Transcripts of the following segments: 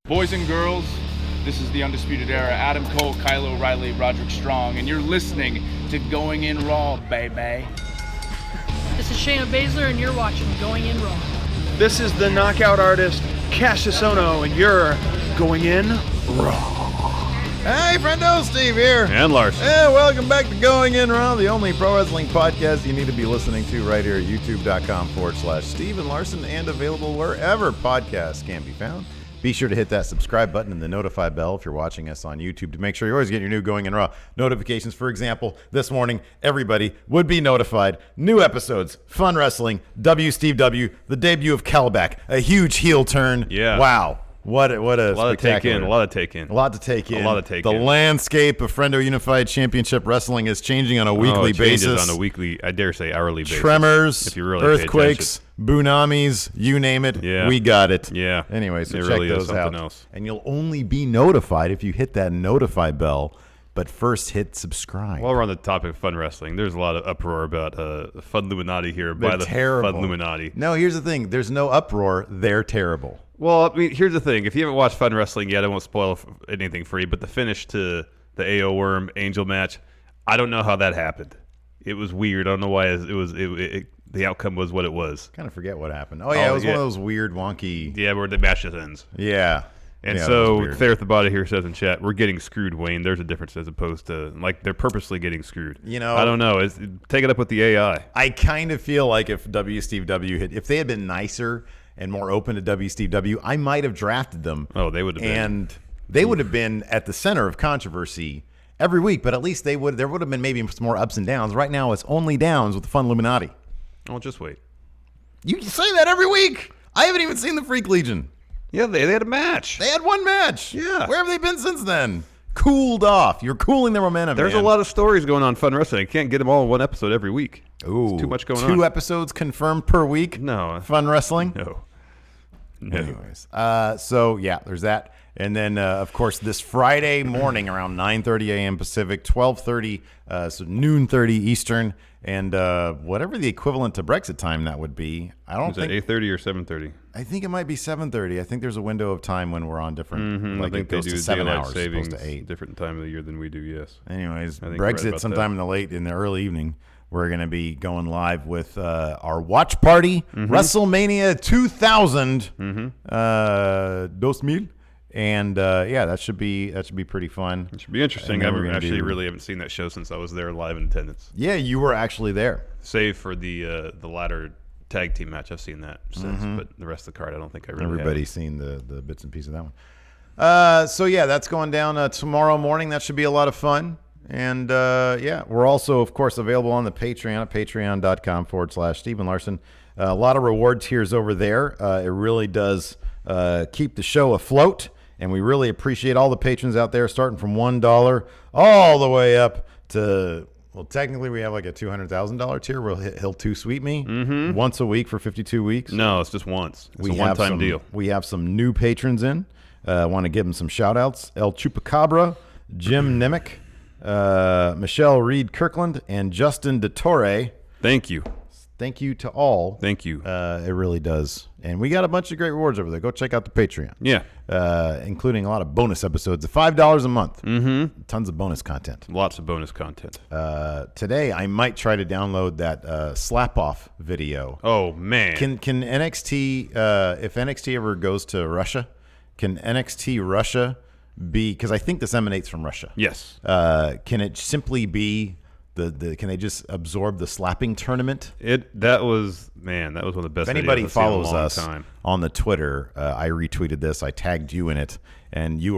Boys and girls, this is the Undisputed Era. Adam Cole, Kyle O'Reilly, Roderick Strong, and you're listening to Going In Raw, baby. This is Shayna Baszler, and you're watching Going In Raw. This is the knockout artist, Cassius Ohno, and you're Going In Raw. Hey, friendo, Steve here. And Larson. And welcome back to Going In Raw, the only pro wrestling podcast you need to be listening to right here at youtube.com/Steve and Larson, and available wherever podcasts can be found. Be sure to hit that subscribe button and the notify bell if you're watching us on YouTube to make sure you always get your new Going In Raw notifications. For example, this morning, everybody would be notified. New episodes, Fun Wrestling, W Steve W, the debut of Calabac, a huge heel turn. Yeah. Wow. What a lot to take in. The landscape of Friendo Unified Championship Wrestling is changing on a weekly basis. On a weekly, I dare say hourly basis. Tremors, if you really earthquakes, tsunamis, you name it, we got it. Yeah. Anyway, so it check really those is out. else. And you'll only be notified if you hit that notify bell. But first, hit subscribe. While we're on the topic of fun wrestling, there's a lot of uproar about Fun Illuminati here. By the terrible. Fun Illuminati. No, here's the thing. There's no uproar. They're terrible. Well, I mean, here's the thing. If you haven't watched Fun Wrestling yet, I won't spoil anything for you, but the finish to the AO Worm Angel match, I don't know how that happened. It was weird. I don't know why the outcome was what it was. Kind of forget what happened. Oh, yeah, it was one of those weird, wonky... Yeah, where the match just ends. Yeah. And so, Thayer at the bottom here says in chat, we're getting screwed, Wayne. There's a difference as opposed to, like, they're purposely getting screwed. You know... I don't know. Take it up with the AI. I kind of feel like if Steve W if they had been nicer and more open to Steve W, I might have drafted them. Oh, they would have been. And they would have been at the center of controversy every week, but at least there would have been maybe some more ups and downs. Right now, it's only downs with the Fun Illuminati. Oh, just wait. You say that every week. I haven't even seen the Freak Legion. Yeah, they had a match. They had one match. Yeah. Where have they been since then? Cooled off. You're cooling their momentum. There's a lot of stories going on Fun Wrestling. You can't get them all in one episode every week. Ooh, it's too much going on. 2 episodes confirmed per week? No. Fun Wrestling? No. Anyways, so yeah, there's that. And then, of course, this Friday morning around 9:30 a.m. Pacific, 12:30, so noon 30 Eastern, and whatever the equivalent to Brexit time that would be. I don't think. Is it 8:30 or 7:30? I think it might be 7:30. I think there's a window of time when we're on different. Like I think it goes they do to 7 daylight hours, savings, opposed to 8. different time of the year than we do. Yes. Anyways, I think you're right Brexit about sometime that. in the early evening. We're going to be going live with our watch party, WrestleMania 2000, 2000, and yeah, that should be pretty fun. It should be interesting. I really haven't seen that show since I was there live in attendance. Yeah, you were actually there. Save for the ladder tag team match, I've seen that since, but the rest of the card, I don't think I really. Everybody's seen the bits and pieces of that one. So yeah, that's going down tomorrow morning. That should be a lot of fun. And yeah, we're also, of course, available on the Patreon at patreon.com/Steve and Larson. A lot of reward tiers over there. It really does keep the show afloat, and we really appreciate all the patrons out there, starting from $1 all the way up to, well, technically we have like a $200,000 tier where he'll too sweet me once a week for 52 weeks. No, it's just once. It's a one-time deal. We have some new patrons in. I want to give them some shout-outs. El Chupacabra, Jim Nimick, Michelle Reed Kirkland, and Justin DeTore. Thank you. Thank you to all. Thank you. It really does. And we got a bunch of great rewards over there. Go check out the Patreon. Yeah. Including a lot of bonus episodes of $5 a month. Tons of bonus content. Lots of bonus content. Today, I might try to download that slap-off video. Oh, man. Can NXT, if NXT ever goes to Russia, can NXT Russia be, because I think this emanates from Russia. Yes. Can it simply be can they just absorb the slapping tournament? That was one of the best. If anybody follows us time. on the Twitter, I retweeted this. I tagged you in it, and you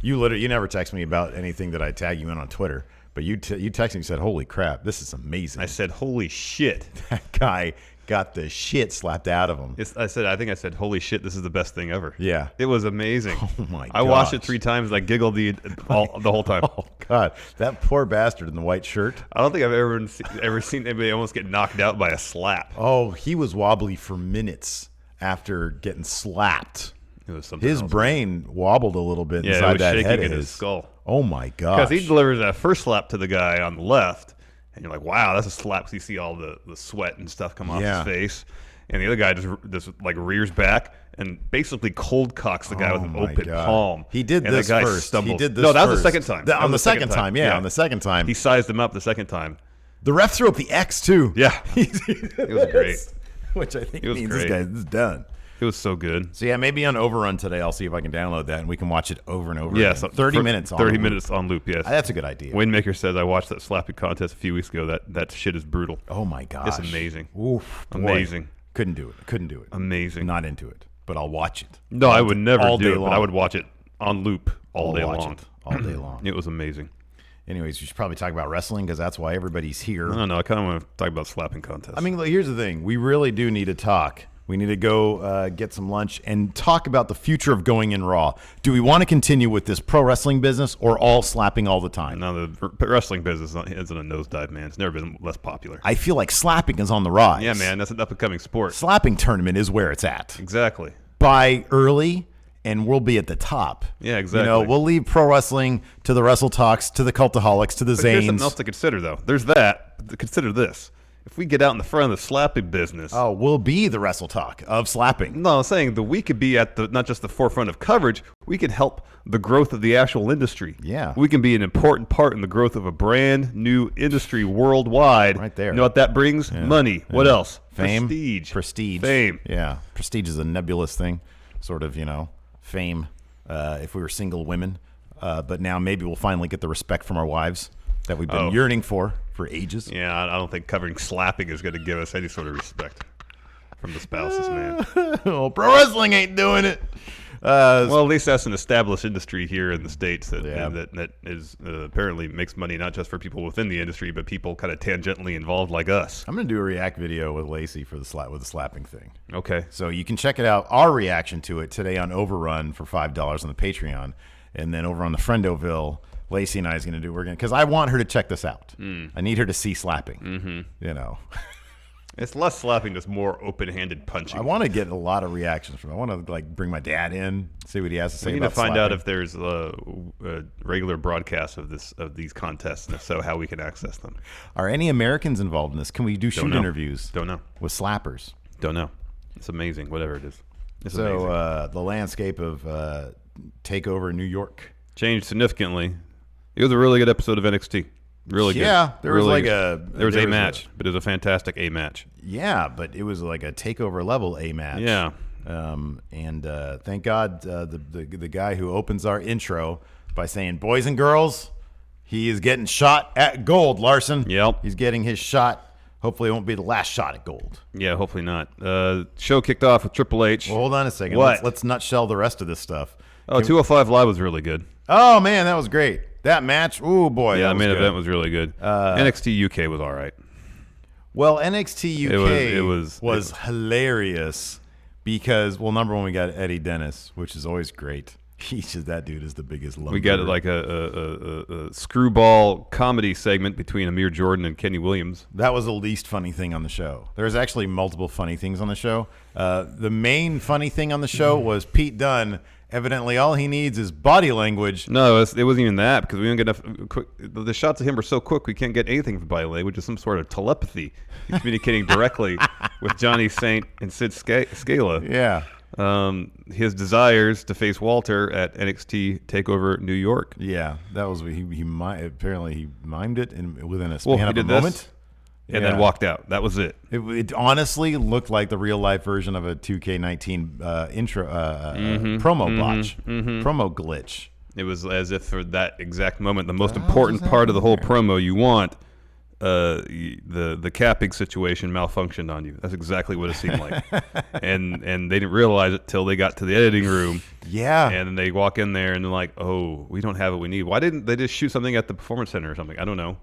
never text me about anything that I tag you in on Twitter, but you texted me and said, "Holy crap, this is amazing." I said, "Holy shit." That guy got the shit slapped out of him. I think I said, "Holy shit, this is the best thing ever." Yeah. It was amazing. Oh, my God. I watched it 3 times. I giggled the whole time. Oh, God. That poor bastard in the white shirt. I don't think I've ever seen anybody almost get knocked out by a slap. Oh, he was wobbly for minutes after getting slapped. It was something His else. brain wobbled a little bit inside it was that shaking head in of his skull. Oh, my gosh. Because he delivers that first slap to the guy on the left, and you're like, wow, that's a slap. So you see all the sweat and stuff come off Yeah. his face, and the other guy just like rears back and basically cold cocks the guy with an my open God. palm. He did and this the guy first. Stumbles. He did this No, that was first. the second time. On the second time, yeah, on the second time. He sized him up the second time. The ref threw up the X too. Yeah. It was great. Which I think It was means great. this guy's done. It was so good. So yeah, maybe on Overrun today, I'll see if I can download that and we can watch it over and over Yeah, again. so 30 minutes on 30 loop. minutes on loop, yes. That's a good idea. Waymaker says, I watched that slapping contest a few weeks ago. That shit is brutal. Oh my gosh. It's amazing. Oof, boy. Amazing. Couldn't do it. Amazing. Not into it, but I'll watch it. No, I would never all do day it, long. but I would watch it on loop all day watch long. it all day long. It was amazing. Anyways, we should probably talk about wrestling because that's why everybody's here. I don't know. I kind of want to talk about slapping contests. I mean, look, here's the thing. We really do need to talk. We need to go get some lunch and talk about the future of going in Raw. Do we want to continue with this pro wrestling business or all slapping all the time? now the wrestling business isn't a nosedive, man. It's never been less popular. I feel like slapping is on the rise. Yeah, man. That's an up-and-coming sport. Slapping tournament is where it's at. Exactly. Buy early, and we'll be at the top. Yeah, exactly. You know, we'll leave pro wrestling to the Wrestle Talks, to the Cultaholics, to the But here's Zanes. something else to consider, though. There's that. But consider this. If we get out in the front of the slapping business, Oh, we'll be the Wrestle Talk of slapping. no, I'm saying that we could be at the not just the forefront of coverage. We could help the growth of the actual industry. Yeah. we can be an important part in the growth of a brand new industry worldwide. Right there. You know what that brings? Money. What else? Fame. Prestige. Fame. Yeah. Prestige is a nebulous thing. Sort of, fame if we were single women. But now maybe we'll finally get the respect from our wives that we've been yearning for ages. Yeah, I don't think covering slapping is going to give us any sort of respect from the spouses, man. Well, pro wrestling ain't doing it. Well, at least that's an established industry here in the States that Yeah. that is apparently makes money not just for people within the industry, but people kind of tangentially involved like us. I'm going to do a react video with Lacey for the slapping thing. Okay. So you can check it out, our reaction to it today on Overrun for $5 on the Patreon. And then over on the Friendoville, Lacey and I is going to do, because I want her to check this out. I need her to see slapping, It's less slapping, just more open-handed punching. I want to get a lot of reactions from it. I want to bring my dad in, see what he has to say We need to about find out slapping. if there's a regular broadcast of these contests, and if so, how we can access them. Are any Americans involved in this? Can we do shoot know. interviews Don't know. with slappers? Don't know. It's amazing, whatever it is. It's amazing. So the landscape of Takeover New York. Changed significantly. It was a really good episode of NXT. Really good. Yeah, there was Really like good. a- there was there a was match, but it was a fantastic A match. Yeah, but it was like a Takeover level A match. Yeah. And thank God the guy who opens our intro by saying, "Boys and girls, he is getting shot at gold, Larson." Yep. He's getting his shot. Hopefully it won't be the last shot at gold. Yeah, hopefully not. Show kicked off with Triple H. Well, hold on a second. What? Let's nutshell the rest of this stuff. 205 Live was really good. Oh, man, that was great. That match, ooh, boy. Yeah, that was main good. event was really good. NXT UK was all right. Well, NXT UK It was hilarious because, well, number one, we got Eddie Dennis, which is always great. That dude is the biggest lumber. We got like a screwball comedy segment between Amir Jordan and Kenny Williams. That was the least funny thing on the show. There's actually multiple funny things on the show. The main funny thing on the show was Pete Dunne. Evidently, all he needs is body language. No, it wasn't even that because we don't get enough. The shots of him are so quick we can't get anything from body language. It's some sort of telepathy. He's communicating directly with Johnny Saint and Sid Scala. Yeah. His desires to face Walter at NXT Takeover New York. Yeah, that was apparently he mimed it within a span he of a did moment. this and Yeah. then walked out. That was it. It honestly looked like the real life version of a 2K19 intro promo botch, promo glitch. It was as if for that exact moment, the most important part of the whole promo you want, the capping situation malfunctioned on you. That's exactly what it seemed like. and they didn't realize it till they got to the editing room. Yeah. And then they walk in there and they're like, oh, we don't have what we need. Why didn't they just shoot something at the Performance Center or something? I don't know.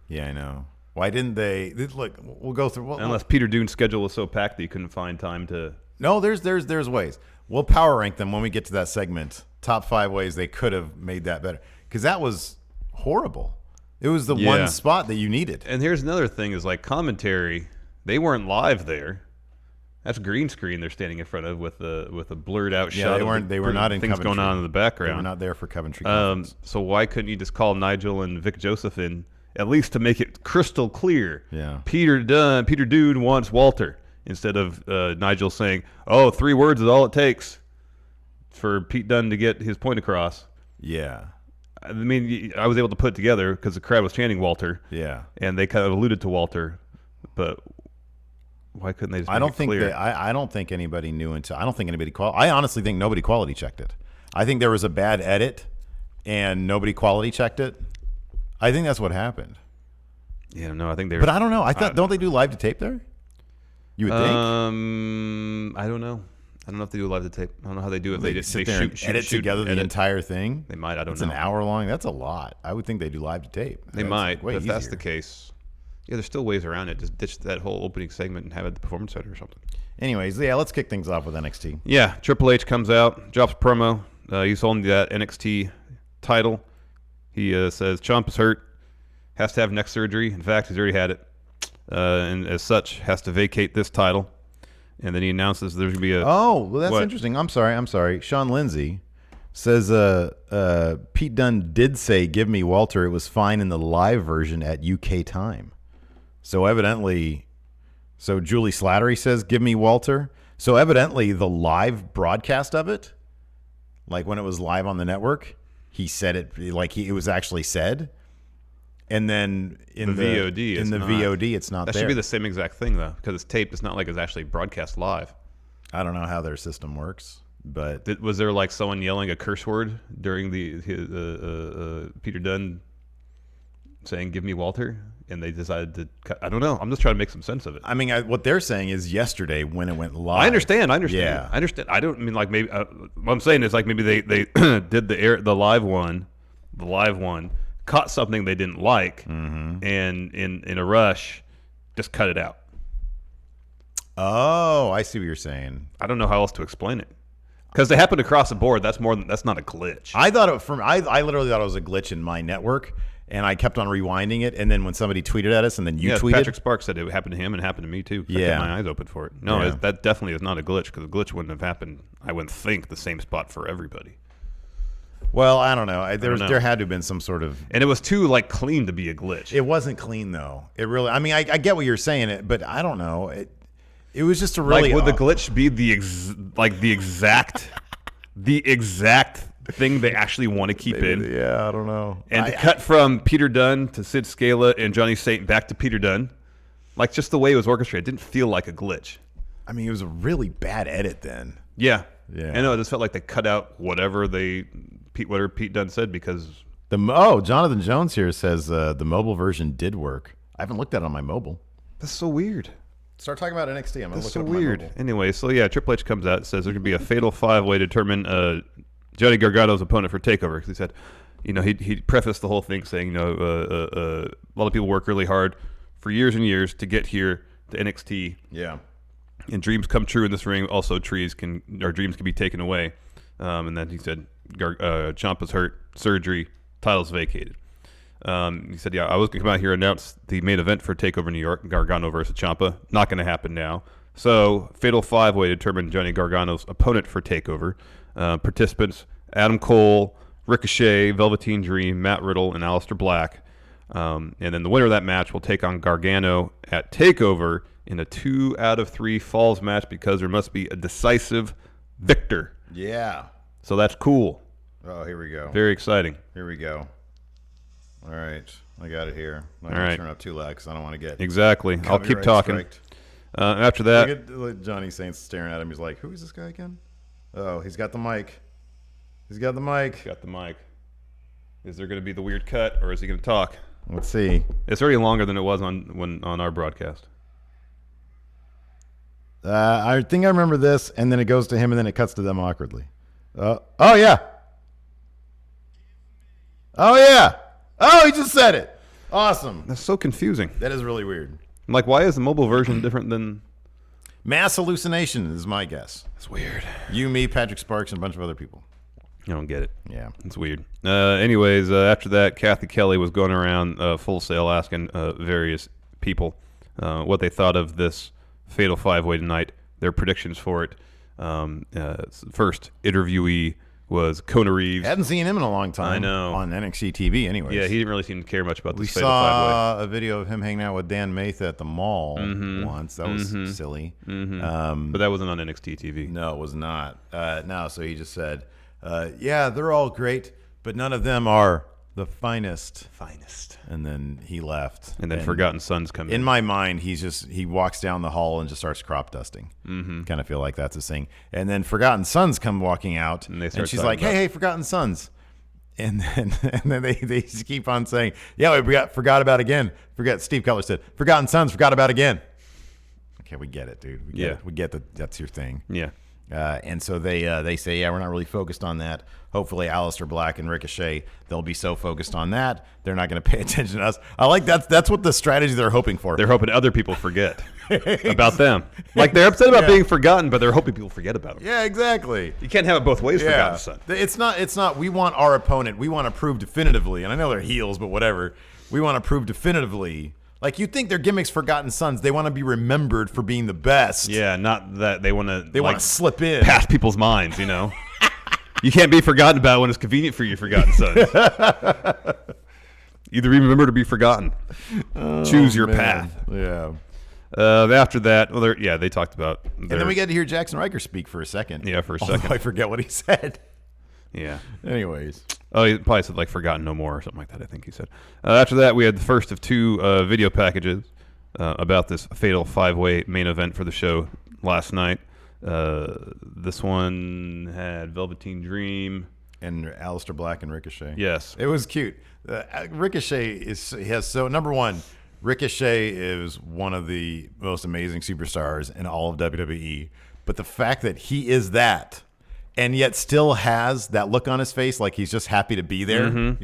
Yeah, I know. Why didn't they? Look, we'll go through. Unless Peter Dune's schedule was so packed that he couldn't find time to. No, there's ways. We'll power rank them when we get to that segment. Top 5 ways they could have made that better. Because that was horrible. It was the one spot that you needed. And here's another thing: is like commentary. They weren't live there. That's green screen they're standing in front of with a blurred out shot. They were not in things Coventry. going on in the background. They were not there for Coventry Conference. So why couldn't you just call Nigel and Vic Joseph in at least to make it crystal clear. Yeah. Peter Dude wants Walter, instead of Nigel saying, "Oh, 3 words is all it takes for Pete Dunne to get his point across." Yeah. I mean, I was able to put it together because the crowd was chanting Walter. Yeah. And they kind of alluded to Walter, but why couldn't they just make it clear? I don't think anybody knew until. I don't think anybody I honestly think nobody quality checked it. I think there was a bad edit, and nobody quality checked it. I think that's what happened. Yeah, no, I think they. But I don't know. I thought don't they do live to tape there? You would think. I don't know. I don't know if they do live to tape. I don't know how they do it. They just sit there and edit together the entire thing. They might. I don't it's know. It's an hour long. That's a lot. I would think they do live to tape. They might. But if easier. that's the case, yeah, there's still ways around it. Just ditch that whole opening segment and have it at the Performance Center or something. Anyways, yeah, let's kick things off with NXT. Yeah, Triple H comes out, drops a promo. He's holding that NXT title. He says Ciampa's hurt, has to have neck surgery. In fact, he's already had it, and as such, has to vacate this title. And then he announces there's going to be a... Oh, well, that's what? interesting. I'm sorry. Sean Lindsay says Pete Dunne did say, "Give me Walter." It was fine in the live version at UK time. So evidently... So Julie Slattery says, "Give me Walter." So evidently the live broadcast of it, like when it was live on the network, he said it like it was actually said. And then in the VOD, it's not that there. Should be the same exact thing, though, because it's taped. It's not like it's actually broadcast live. I don't know how their system works, but... Was there like someone yelling a curse word during the Peter Dunne saying, "Give me Walter"? And they decided to cut. I don't know. I'm just trying to make some sense of it. I mean, what they're saying is yesterday when it went live. I understand. Yeah. I understand. I don't mean like maybe. What I'm saying is like maybe they did the live one, caught something they didn't like, and in a rush, just cut it out. Oh, I see what you're saying. I don't know how else to explain it. Because they happened across the board. That's not a glitch. I thought I literally thought it was a glitch in my network. And I kept on rewinding it, and then when somebody tweeted at us, and then you tweeted, Patrick Sparks said it happened to him and happened to me too. I kept my eyes open for it. No, that definitely is not a glitch, because a glitch wouldn't have happened. I wouldn't think the same spot for everybody. Well, I don't know. There had to have been some sort of, and it was too like clean to be a glitch. It wasn't clean though. It really. I mean, I get what you're saying, but I don't know. It was just a really. Like, would the glitch be the exact thing they actually want to keep in? Yeah, I don't know. And to cut from Peter Dunne to Sid Scala and Johnny Saint back to Peter Dunne, like just the way it was orchestrated, didn't feel like a glitch. I mean, it was a really bad edit then. Yeah. Yeah. I know, it just felt like they cut out whatever Pete Dunne said, because Jonathan Jones here says the mobile version did work. I haven't looked at it on my mobile. that's so weird. Start talking about NXT. I'm gonna That's look so up weird. my mobile. Anyway, so yeah, Triple H comes out, says there's gonna be a fatal 5-way to determine Johnny Gargano's opponent for Takeover. He said, he prefaced the whole thing saying, a lot of people work really hard for years and years to get here to NXT. Yeah. And dreams come true in this ring. Also, dreams can be taken away. And then he said, Ciampa's hurt, surgery, title's vacated. He said, I was going to come out here and announce the main event for Takeover New York, Gargano versus Ciampa. Not going to happen now. So, fatal 5-way to determine Johnny Gargano's opponent for Takeover. Participants: Adam Cole, Ricochet, Velveteen Dream, Matt Riddle, and Aleister Black. And then the winner of that match will take on Gargano at Takeover in a 2 out of 3 falls match, because there must be a decisive victor. Yeah. So that's cool. Oh, here we go. Very exciting. Here we go. All right. I got it here. I'm All going right. to turn up too loud because I don't want to get Exactly. I'll keep copyright talking. striked. After that, Look at Johnny Saints staring at him. He's like, who is this guy again? Oh, he's got the mic. He's got the mic. got the mic. Is there going to be the weird cut, or is he going to talk? Let's see. It's already longer than it was on our broadcast. I think I remember this, and then it goes to him, and then it cuts to them awkwardly. Oh, yeah. Oh, yeah. Oh, he just said it. Awesome. That's so confusing. That is really weird. I'm like, why is the mobile version different than... Mass hallucination is my guess. It's weird. You, me, Patrick Sparks, and a bunch of other people. I don't get it. Yeah. It's weird. Anyways, after that, Kathy Kelly was going around Full Sail asking various people what they thought of this Fatal 5-Way tonight, their predictions for it. First interviewee was Kona Reeves. Hadn't seen him in a long time. I know. On NXT TV, anyways. Yeah, he didn't really seem to care much about We this fatal five-way. saw a video of him hanging out with Dan Matha at the mall once. That was silly. But that wasn't on NXT TV. No, it was not. No, so he just said, yeah, they're all great, but none of them are the finest. And then he left. And then Forgotten Sons come in. In my mind, he walks down the hall and just starts crop dusting. Kind of feel like that's his thing. And then Forgotten Sons come walking out, and she's like, hey, Forgotten Sons. And then they just keep on saying, yeah, we forgot about again. Steve Cutler said, Forgotten Sons, forgot about again. Okay, we get it, dude. We get that that's your thing. Yeah. And so they say, yeah, we're not really focused on that. Hopefully, Aleister Black and Ricochet, they'll be so focused on that, they're not going to pay attention to us. I like that's what the strategy they're hoping for. They're hoping other people forget about them. Like, they're upset about being forgotten, but they're hoping people forget about them. Yeah, exactly. You can't have it both ways, Forgotten Son. It's not, we want our opponent, we want to prove definitively, and I know they're heels, but whatever. We want to prove definitively. Like, you think their gimmicks Forgotten Sons, they want to be remembered for being the best. Yeah, not that they want to. They want to slip in past people's minds. You can't be forgotten about when it's convenient for you, Forgotten Sons. Either remember to be forgotten. Choose your path. Yeah. After that, they talked about. And then we got to hear Jackson Riker speak for a second. Yeah, for a second. Although I forget what he said. Yeah. Anyways. Oh, he probably said like "Forgotten No More" or something like that. I think he said. After that, we had the first of two video packages about this fatal five-way main event for the show last night. This one had Velveteen Dream and Aleister Black and Ricochet. Yes, it was cute. Ricochet number one. Ricochet is one of the most amazing superstars in all of WWE. But the fact that he is that, and yet still has that look on his face like he's just happy to be there,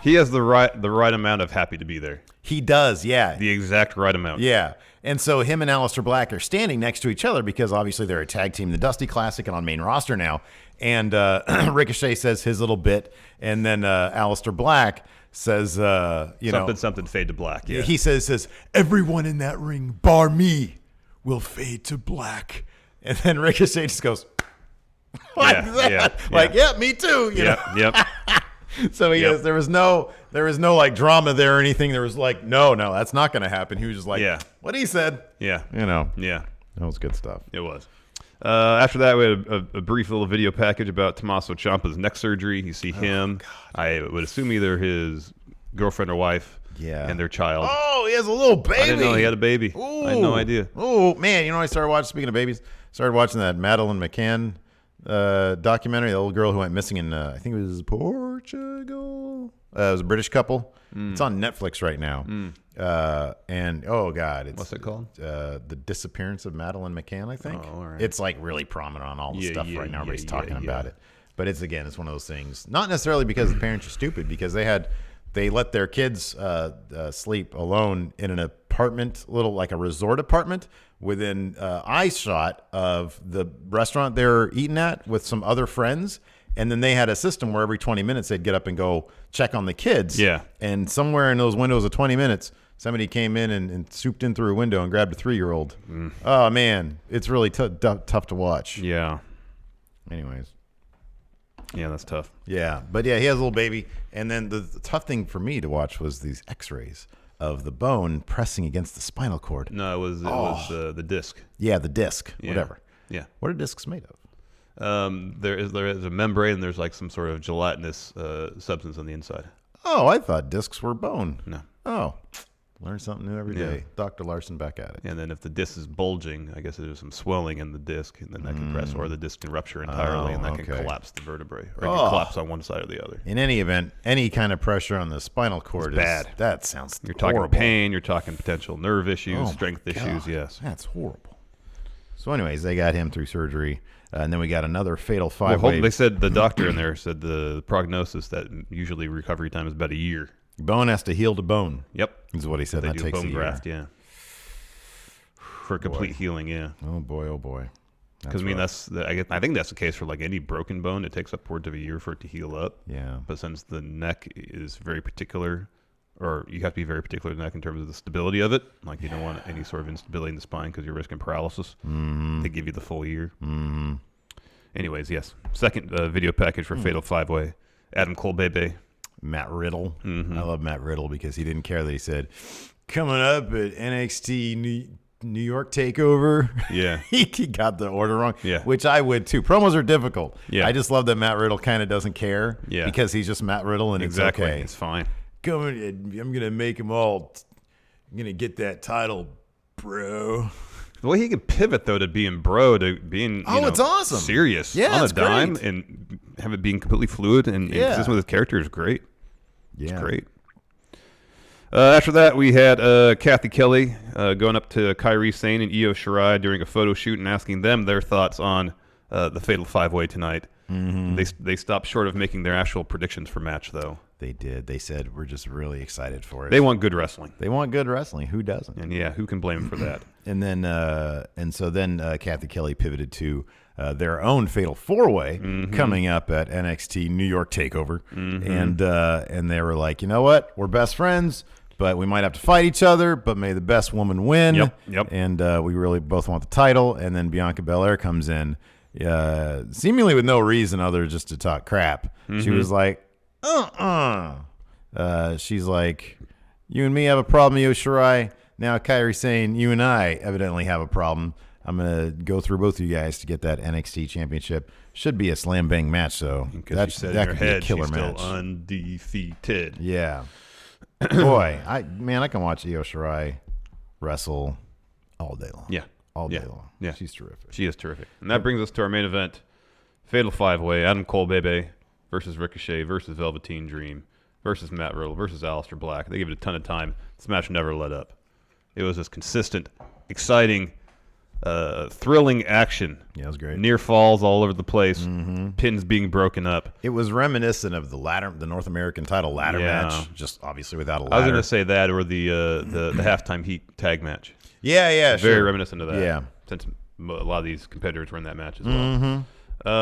He has the right amount of happy to be there. He does, yeah. The exact right amount. Yeah. And so him and Aleister Black are standing next to each other because obviously they're a tag team, the Dusty Classic, and on main roster now. And Ricochet says his little bit, and then Aleister Black says, something fade to black. Yeah. He says, everyone in that ring, bar me, will fade to black. And then Ricochet just goes, like that. Yeah, like, me too. Yep. So there was no like drama there or anything. There was like, no, that's not going to happen. He was just like, what he said. Yeah. Yeah. That was good stuff. It was. After that, we had a brief little video package about Tommaso Ciampa's neck surgery. You see him. I would assume either his girlfriend or wife and their child. Oh, he has a little baby. I didn't know he had a baby. Ooh. I had no idea. Oh, man. I started watching, speaking of babies, started watching that Madeline McCann documentary, the little girl who went missing in, I think it was Portugal. It was a British couple. It's on Netflix right now. And oh god, what's it called? The Disappearance of Madeline McCann, I think. Oh, all right. It's like really prominent on all the stuff right now. Everybody's talking about it. But it's one of those things. Not necessarily because the parents are stupid, because they let their kids sleep alone in an apartment, like a resort apartment, within eye shot of the restaurant they were eating at with some other friends. And then they had a system where every 20 minutes they'd get up and go check on the kids. Yeah. And somewhere in those windows of 20 minutes, somebody came in and swooped in through a window and grabbed a 3-year-old. Oh, man. It's really tough to watch. Yeah. Anyways. Yeah, that's tough. Yeah. But yeah, he has a little baby. And then the tough thing for me to watch was these x-rays of the bone pressing against the spinal cord. No, it was the disc. Yeah, the disc. Yeah. Whatever. Yeah. What are discs made of? There is a membrane, and there's like some sort of gelatinous substance on the inside. Oh, I thought discs were bone. No. Oh, learn something new every day. Dr. Larson back at it. And then if the disc is bulging, I guess there's some swelling in the disc, and then that can press, or the disc can rupture entirely, and that can collapse the vertebrae, or it can collapse on one side or the other. In any event, any kind of pressure on the spinal cord is bad. That sounds You're horrible. talking pain, you're talking potential nerve issues, strength issues, yes. That's horrible. So anyways, they got him through surgery. And then we got another fatal five-way. They said, the doctor in there said the prognosis that usually recovery time is about a year. Bone has to heal to bone. Yep. Is what he said. They that do takes bone a year. graft, yeah. For complete healing, yeah. Oh, boy, oh, boy. Because, I think that's the case for like any broken bone. It takes upwards of a year for it to heal up. Yeah. But since the neck is very particular, or you have to be very particular in the neck in terms of the stability of it. Like you don't want any sort of instability in the spine because you're risking paralysis. They give you the full year. Anyways, yes. Second video package for Fatal 5-Way. Adam Cole, baby. Matt Riddle. I love Matt Riddle because he didn't care that he said, coming up at NXT New York Takeover. Yeah. he got the order wrong, Yeah. which I would too. Promos are difficult. Yeah. I just love that Matt Riddle kind of doesn't care because he's just Matt Riddle and Exactly. it's okay. It's fine. I'm going to make them all. I'm going to get that title, bro. The way he can pivot, though, to being bro, to being it's awesome. Serious Yeah, on it's a dime great. and have it being completely fluid and consistent with his character is great. Yeah. It's great. After that, we had Kathy Kelly going up to Kairi Sane and Io Shirai during a photo shoot and asking them their thoughts on the Fatal 5-Way tonight. They stopped short of making their actual predictions for match, though. They did. They said, we're just really excited for it. They want good wrestling. They want good wrestling. Who doesn't? And yeah, who can blame them for that? And then, Kathy Kelly pivoted to their own Fatal 4-Way coming up at NXT New York Takeover, and they were like, you know what? We're best friends, but we might have to fight each other. But may the best woman win. Yep. And we really both want the title. And then Bianca Belair comes in, seemingly with no reason other just to talk crap. She was like, she's like, you and me have a problem, Io Shirai. Now Kairi saying you and I evidently have a problem. I'm going to go through both of you guys to get that NXT championship. Should be a slam bang match, though. That could be a killer she's match. Still undefeated. Yeah. Boy, I can watch Io Shirai wrestle all day long. Yeah. All day long. Yeah. She's terrific. She is terrific. And that brings us to our main event, Fatal 5-Way, Adam Cole, Bebe versus Ricochet versus Velveteen Dream versus Matt Riddle versus Aleister Black. They gave it a ton of time. This match never let up. It was just consistent, exciting, thrilling action. Yeah, it was great. Near falls all over the place. Pins being broken up. It was reminiscent of the North American title ladder match, just obviously without a ladder. I was going to say that or the halftime heat tag match. Yeah, Very sure. reminiscent of that. Yeah. Since a lot of these competitors were in that match as well.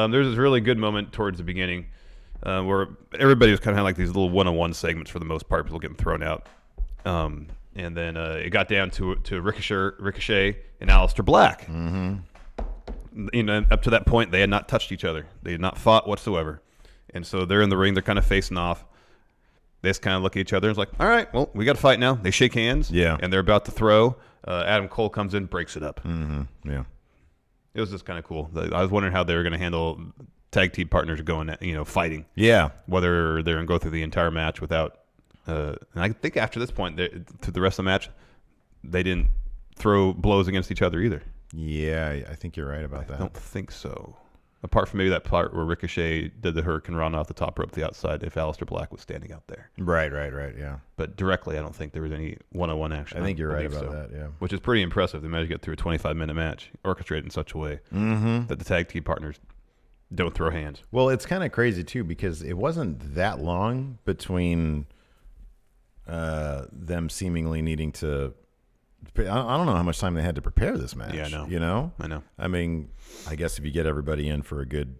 There's this really good moment towards the beginning where everybody was kind of like these little one-on-one segments for the most part, people getting thrown out. And then it got down to Ricochet and Aleister Black. Up to that point, they had not touched each other. They had not fought whatsoever. And so they're in the ring. They're kind of facing off. They just kind of look at each other. And it's like, all right, well, we got to fight now. They shake hands. Yeah. And they're about to throw. Adam Cole comes in, breaks it up. Yeah. It was just kind of cool. I was wondering how they were going to handle tag team partners going, fighting. Yeah. Whether they're going to go through the entire match without. And I think after this point, through the rest of the match, they didn't throw blows against each other either. Yeah, I think you're right about that. I don't think so. Apart from maybe that part where Ricochet did the Hurricane Run off the top rope to the outside if Aleister Black was standing out there. Right, yeah. But directly, I don't think there was any one-on-one action. I think you're right about that, yeah. Which is pretty impressive. They managed to get through a 25-minute match, orchestrated in such a way that the tag team partners don't throw hands. Well, it's kind of crazy, too, because it wasn't that long between them seemingly needing to... I don't know how much time they had to prepare this match. Yeah, I know. You know? I know. I mean, I guess if you get everybody in for a good...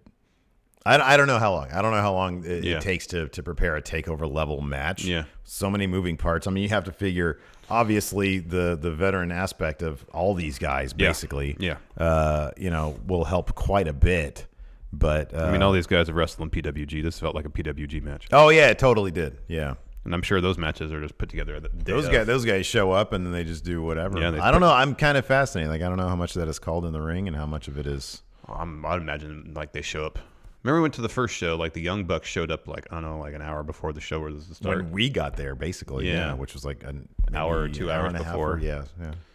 I don't know how long. I don't know how long it takes to prepare a takeover level match. Yeah. So many moving parts. I mean, you have to figure, obviously, the veteran aspect of all these guys, basically, will help quite a bit. But I mean, all these guys have wrestled in PWG. This felt like a PWG match. Oh, yeah, it totally did. Yeah. And I'm sure those matches are just put together. Those guys show up and then they just do whatever. Yeah, I don't know. I'm kind of fascinated. Like, I don't know how much of that is called in the ring and how much of it is. I'd imagine like they show up. Remember we went to the first show, like the Young Bucks showed up like, I don't know, like an hour before the show was to start. When we got there, basically, which was like an hour or 2 hours before. Yeah.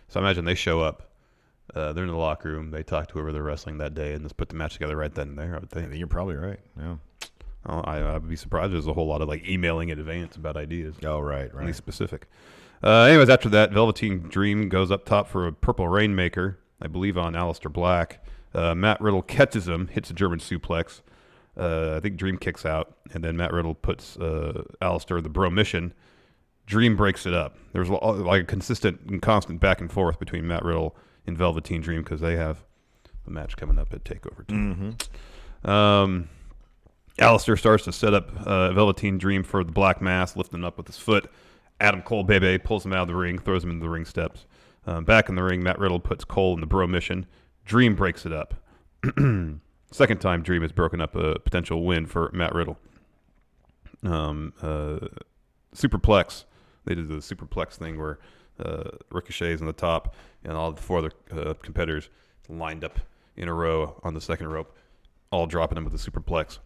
So I imagine they show up. They're in the locker room. They talk to whoever they're wrestling that day and just put the match together right then and there, I would think. I think you're probably right. Yeah. I would be surprised. There's a whole lot of like emailing in advance about ideas. Oh, right. Really specific. Anyways, after that, Velveteen Dream goes up top for a Purple Rainmaker, I believe on Aleister Black. Matt Riddle catches him, hits a German suplex. I think Dream kicks out, and then Matt Riddle puts Aleister in the Bro Mission. Dream breaks it up. There's like a consistent and constant back and forth between Matt Riddle and Velveteen Dream because they have a match coming up at Takeover too. Aleister starts to set up Velveteen Dream for the Black Mass, lifting him up with his foot. Adam Cole, Bebe, pulls him out of the ring, throws him into the ring steps. Back in the ring, Matt Riddle puts Cole in the Bro Mission. Dream breaks it up. Second time Dream has broken up a potential win for Matt Riddle. Superplex. They did the superplex thing where Ricochet's on the top and all the 4 other competitors lined up in a row on the second rope, all dropping him with the superplex.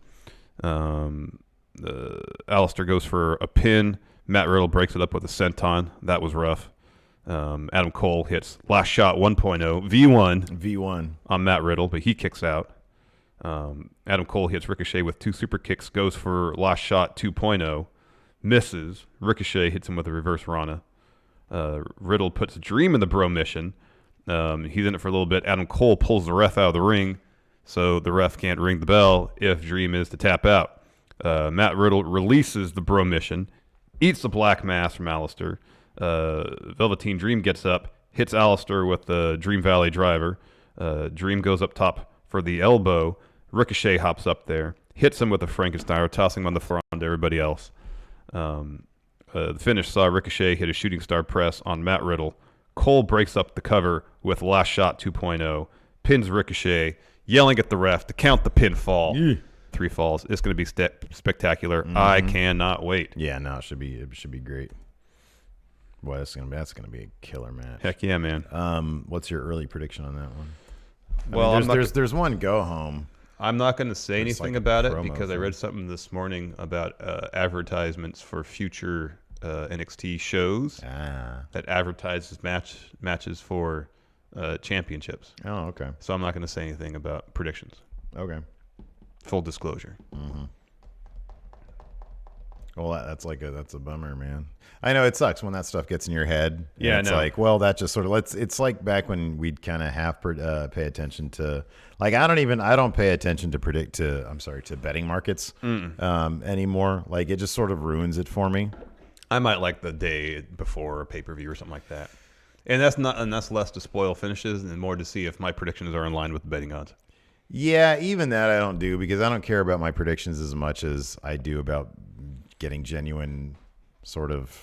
Alistair goes for a pin. Matt Riddle breaks it up with a senton. That was rough. Adam Cole hits Last Shot 1.0 V1 on Matt Riddle, but he kicks out. Adam Cole hits Ricochet with 2 super kicks, goes for Last Shot 2.0, misses. Ricochet hits him with a reverse Rana. Riddle puts Dream in the bro mission. He's in it for a little bit. Adam Cole pulls the ref out of the ring, so the ref can't ring the bell if Dream is to tap out. Matt Riddle releases the bro mission, eats the black mass from Alistair. Velveteen Dream gets up, hits Alistair with the Dream Valley driver. Dream goes up top for the elbow. Ricochet hops up there, hits him with a Frankensteiner, tossing him on the floor onto everybody else. The finish saw Ricochet hit a shooting star press on Matt Riddle. Cole breaks up the cover with Last Shot 2.0, pins Ricochet, yelling at the ref to count the pinfall. Yeah. 3 falls. It's going to be spectacular. Mm-hmm. I cannot wait. Yeah, no, it should be great. Boy, that's gonna be a killer match. Heck yeah, man. What's your early prediction on that one? Well, there's one go home. I'm not going to say anything about it because I read something this morning about advertisements for future NXT shows that advertises matches for championships. Oh, okay. So I'm not going to say anything about predictions. Okay. Full disclosure. Mm-hmm. Well, that's a bummer, man. I know it sucks when that stuff gets in your head. Yeah, it's like, well, that just sort of it's like back when we'd kind of half pay attention to, like, I don't pay attention to betting markets anymore. Like, it just sort of ruins it for me. I might like the day before a pay-per-view or something like that. And that's less to spoil finishes and more to see if my predictions are in line with the betting odds. Yeah, even that I don't do because I don't care about my predictions as much as I do about getting genuine sort of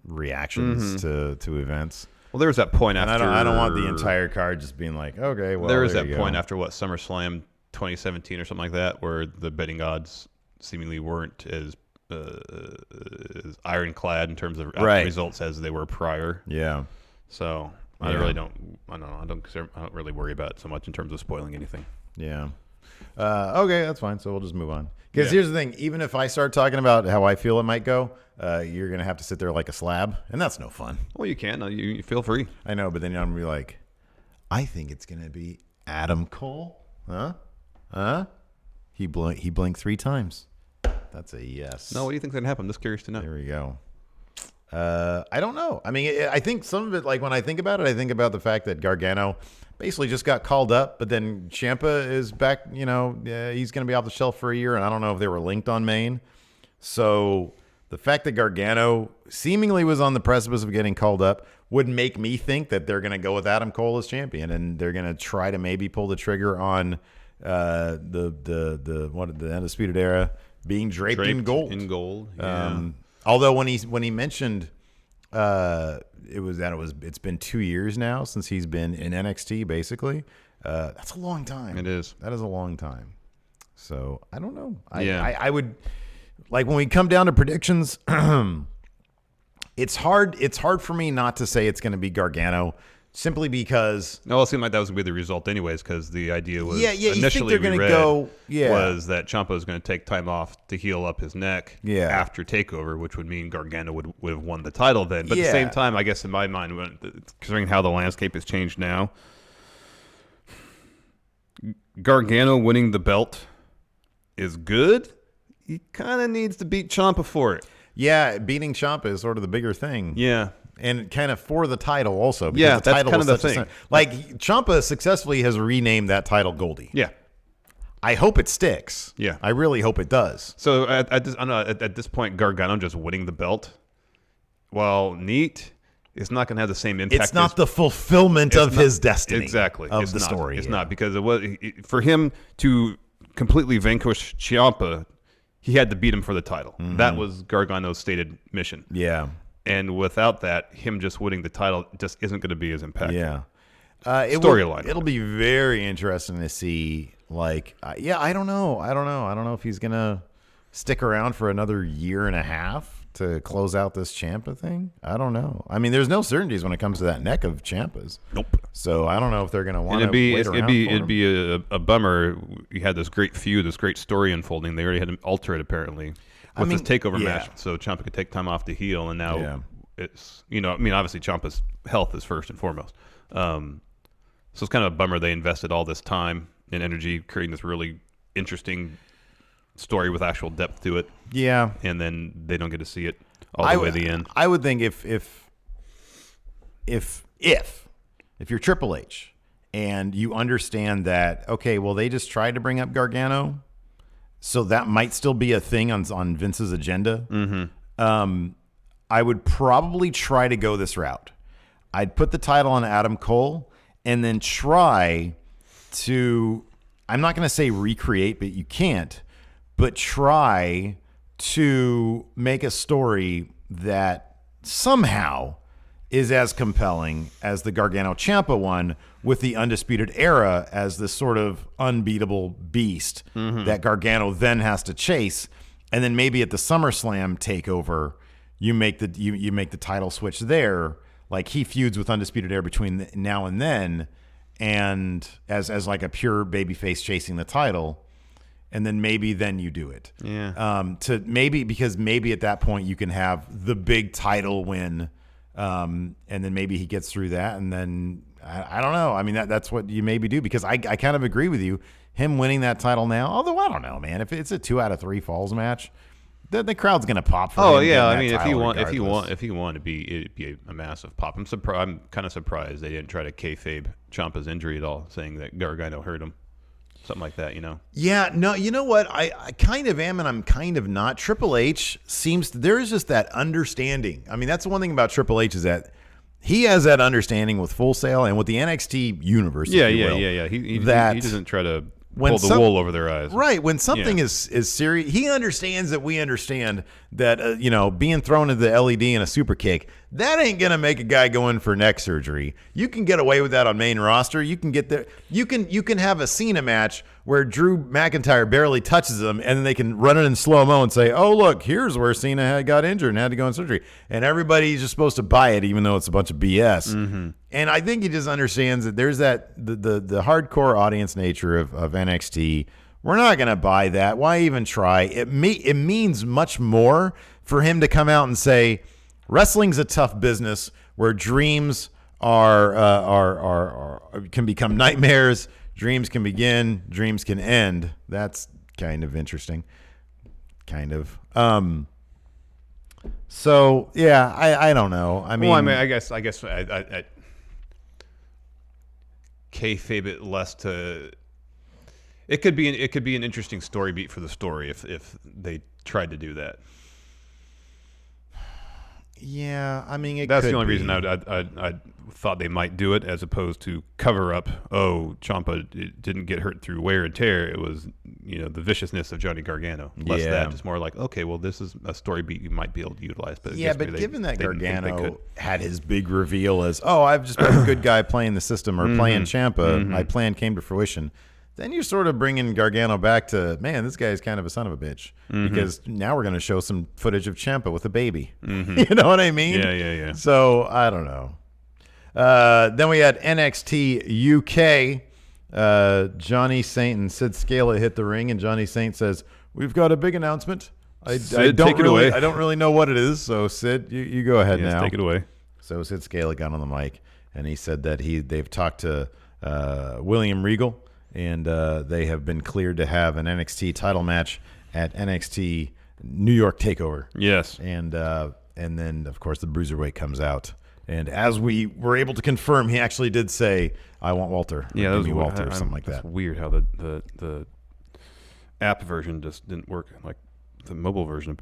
reactions to events. Well, there was that point and after... I don't want the entire card just being like, okay, well, there was that point after, SummerSlam 2017 or something like that, where the betting odds seemingly weren't as ironclad in terms of results as they were prior. Yeah. So I don't really worry about it so much in terms of spoiling anything. Yeah. Okay, that's fine. So we'll just move on. Because here's the thing. Even if I start talking about how I feel it might go, you're going to have to sit there like a slab. And that's no fun. Well, you can. You feel free. I know, but then I'm going to be like, I think it's going to be Adam Cole. Huh? He blinked 3 times. That's a yes. No, what do you think's going to happen? I'm just curious to know. There we go. I don't know. I mean, I think some of it, like when I think about it, I think about the fact that Gargano basically just got called up, but then Ciampa is back, he's going to be off the shelf for a year, and I don't know if they were linked on Main. So the fact that Gargano seemingly was on the precipice of getting called up would make me think that they're going to go with Adam Cole as champion, and they're going to try to maybe pull the trigger on the Undisputed Era being draped in gold. In gold, yeah. Although when he mentioned it's been 2 years now since he's been in NXT, basically. That's a long time. It is. That is a long time. So I don't know. I would like when we come down to predictions. It's hard for me not to say it's going to be Gargano. Simply because... No, it seemed like that was going to be the result anyways, because the idea was initially was that Ciampa was going to take time off to heal up his neck after TakeOver, which would mean Gargano would have won the title then. But at the same time, I guess in my mind, considering how the landscape has changed now, Gargano winning the belt is good. He kind of needs to beat Ciampa for it. Yeah, beating Ciampa is sort of the bigger thing. Yeah. And kind of for the title also. Because the title that's kind of the thing. Like, Ciampa successfully has renamed that title Goldie. Yeah. I hope it sticks. Yeah. I really hope it does. So at this point, Gargano just winning the belt, while neat, it's not going to have the same impact. It's not the fulfillment of his destiny. Exactly. Of the story. It's not, because it was for him to completely vanquish Ciampa, he had to beat him for the title. Mm-hmm. That was Gargano's stated mission. Yeah. And without that, him just winning the title just isn't going to be as impactful. Yeah. Storyline. It'll be very interesting to see, Like, I don't know. I don't know if he's gonna stick around for another year and a half to close out this Ciampa thing. I don't know. I mean, there's no certainties when it comes to that neck of Ciampa's. Nope. So I don't know if they're gonna want to wait around for it'd him. be a bummer. You had this great feud, this great story unfolding. They already had to alter it apparently with this takeover match, so Ciampa could take time off to heal. And now it's obviously Ciampa's health is first and foremost. So it's kind of a bummer they invested all this time and energy creating this really interesting story with actual depth to it. Yeah. And then they don't get to see it all the way to the end. I would think if you're Triple H and you understand that, okay, well, they just tried to bring up Gargano, so that might still be a thing on Vince's agenda. Mm-hmm. I would probably try to go this route. I'd put the title on Adam Cole and then try to, I'm not going to say recreate, but you can't, but try to make a story that somehow is as compelling as the Gargano Ciampa one, with the Undisputed Era as this sort of unbeatable beast that Gargano then has to chase. And then maybe at the SummerSlam takeover, you make the title switch there. Like, he feuds with Undisputed Era between now and then, and as like a pure babyface chasing the title. And then maybe then you do it. Yeah. Because maybe at that point you can have the big title win, and then maybe he gets through that, and then I don't know. I mean, that's what you maybe do, because I kind of agree with you. Him winning that title now, although I don't know, man. If it's a 2 out of 3 falls match, the crowd's gonna pop for him. Oh yeah, I getting mean, that title if you want to be, it'd be a massive pop. I'm kind of surprised they didn't try to kayfabe Ciampa's injury at all, saying that Gargano hurt him. Something like that, Yeah, no, you know what? I kind of am, and I'm kind of not. Triple H there is just that understanding. I mean, that's the one thing about Triple H, is that he has that understanding with Full Sail and with the NXT universe. Yeah. He doesn't try to pull the wool over their eyes. Right. When something is serious, he understands that we understand that, being thrown into the LED in a super kick, that ain't going to make a guy go in for neck surgery. You can get away with that on main roster. You can get there. You can have a Cena match where Drew McIntyre barely touches him, and then they can run it in slow-mo and say, oh, look, here's where Cena got injured and had to go in surgery. And everybody's just supposed to buy it, even though it's a bunch of BS. Mm-hmm. And I think he just understands that there's the hardcore audience nature of NXT. We're not going to buy that. Why even try? It means much more for him to come out and say, wrestling's a tough business where dreams can become nightmares. Dreams can begin, dreams can end. That's kind of interesting. Kind of. So yeah, I don't know. I mean, I guess I kayfabe it less to. It could be an interesting story beat for the story if they tried to do that. Yeah, I mean, that's the only reason I thought they might do it, as opposed to cover up. Oh, Ciampa didn't get hurt through wear and tear. It was the viciousness of Johnny Gargano. Less that, just more like, okay, well, this is a story beat you might be able to utilize. But given that Gargano had his big reveal as, oh, I've just been a good guy playing the system or playing Ciampa, my plan came to fruition. Then you're sort of bringing Gargano back to, man, this guy's kind of a son of a bitch, because now we're going to show some footage of Ciampa with a baby. You know what I mean? Yeah. So I don't know. Then we had NXT UK. Johnny Saint and Sid Scala hit the ring, and Johnny Saint says, "We've got a big announcement. I don't really know what it is. So Sid, you go ahead now. Take it away." So Sid Scala got on the mic, and he said that they've talked to William Regal. And they have been cleared to have an NXT title match at NXT New York Takeover. Yes. And then, of course, the Bruiserweight comes out. And as we were able to confirm, he actually did say, I want Walter. Yeah, that was Walter or something like that. It's weird how the app version just didn't work like the mobile version,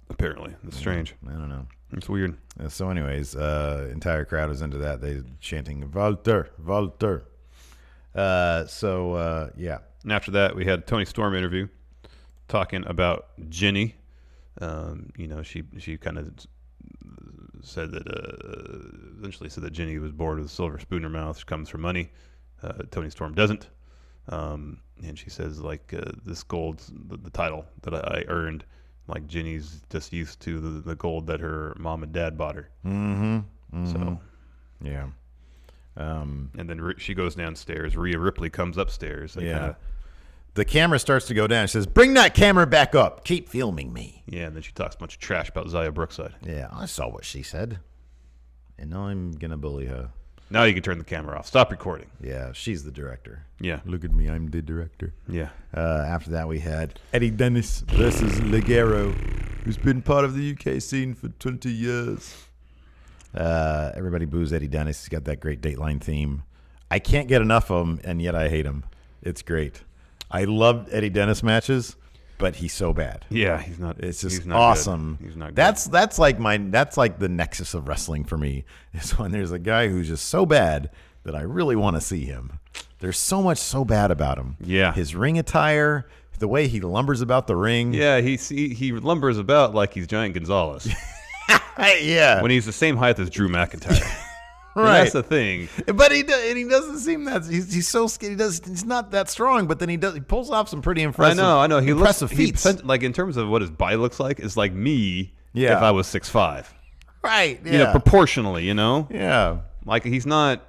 apparently. It's strange. I don't know. It's weird. So anyways, entire crowd is into that. They chanting, Walter, Walter. Yeah. And after that, we had a Tony Storm interview talking about Jenny. She kind of said that eventually said that Jenny was born with a silver spoon in her mouth. She comes for money. Tony Storm doesn't. and she says like this gold's the title that I earned. Like Ginny's just used to the gold that her mom and dad bought her. So, yeah. And then she goes downstairs. Rhea Ripley comes upstairs. The camera starts to go down. She says, "Bring that camera back up. Keep filming me." Yeah, and then she talks a bunch of trash about Xia Brookside. Yeah, I saw what she said, and now I'm gonna bully her. Now you can turn the camera off. Stop recording. Yeah, she's the director. Yeah. Look at me, I'm the director. Yeah. After that, we had Eddie Dennis versus Ligero, who's been part of the UK scene for 20 years. Everybody boos Eddie Dennis. He's got that great Dateline theme. I can't get enough of him, and yet I hate him. It's great. I love Eddie Dennis matches, but he's so bad. Yeah, he's not. It's just he's not awesome. Good. He's not good. That's like the nexus of wrestling for me. Is when there's a guy who's just so bad that I really want to see him. There's so much so bad about him. Yeah. His ring attire, the way he lumbers about the ring. Yeah, he lumbers about like he's Giant Gonzalez. Yeah. When he's the same height as Drew McIntyre. And Right. that's the thing. But he doesn't seem that he's so skinny. He's not that strong. But then he pulls off some pretty impressive. I know. He impressive looks feats. like in terms of what his body looks like, is like me Yeah. if I was 6'5". Right. Yeah. You know, proportionally. You know. Yeah. Like he's not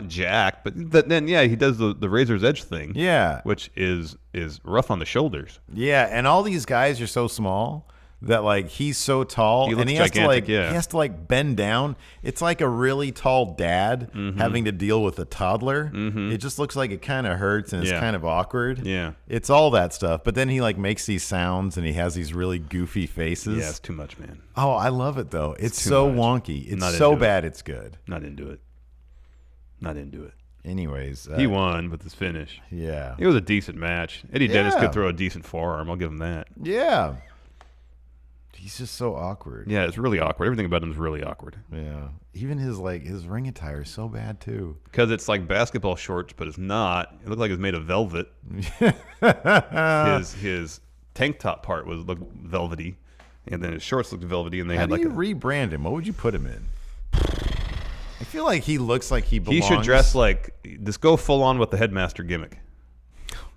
jacked, but then he does the razor's edge thing. Yeah. Which is rough on the shoulders. Yeah, and all these guys are so small that like he's so tall, He and looks he has gigantic, to like he has to like bend down. It's like a really tall dad having to deal with a toddler. It just looks like it kind of hurts and it's Yeah. kind of awkward. Yeah. It's all that stuff. But then he like makes these sounds and he has these really goofy faces. Yeah, it's too much, man. Oh, I love it though. It's too so much. wonky. It's Not so into it. bad it's good. Not into it. Anyways, He won with his finish. Yeah. It was a decent match. Eddie Dennis Yeah. could throw a decent forearm. I'll give him that. Yeah. He's just so awkward. Yeah, it's really awkward. Everything about him is really awkward. Yeah. Even his ring attire is so bad too. Because it's like basketball shorts, but it's not. It looked like it's made of velvet. his tank top part looked velvety, and then his shorts looked velvety, and they How had do like you rebrand him? What would you put him in? I feel like he looks like he belongs. he should dress like just go full on with the headmaster gimmick.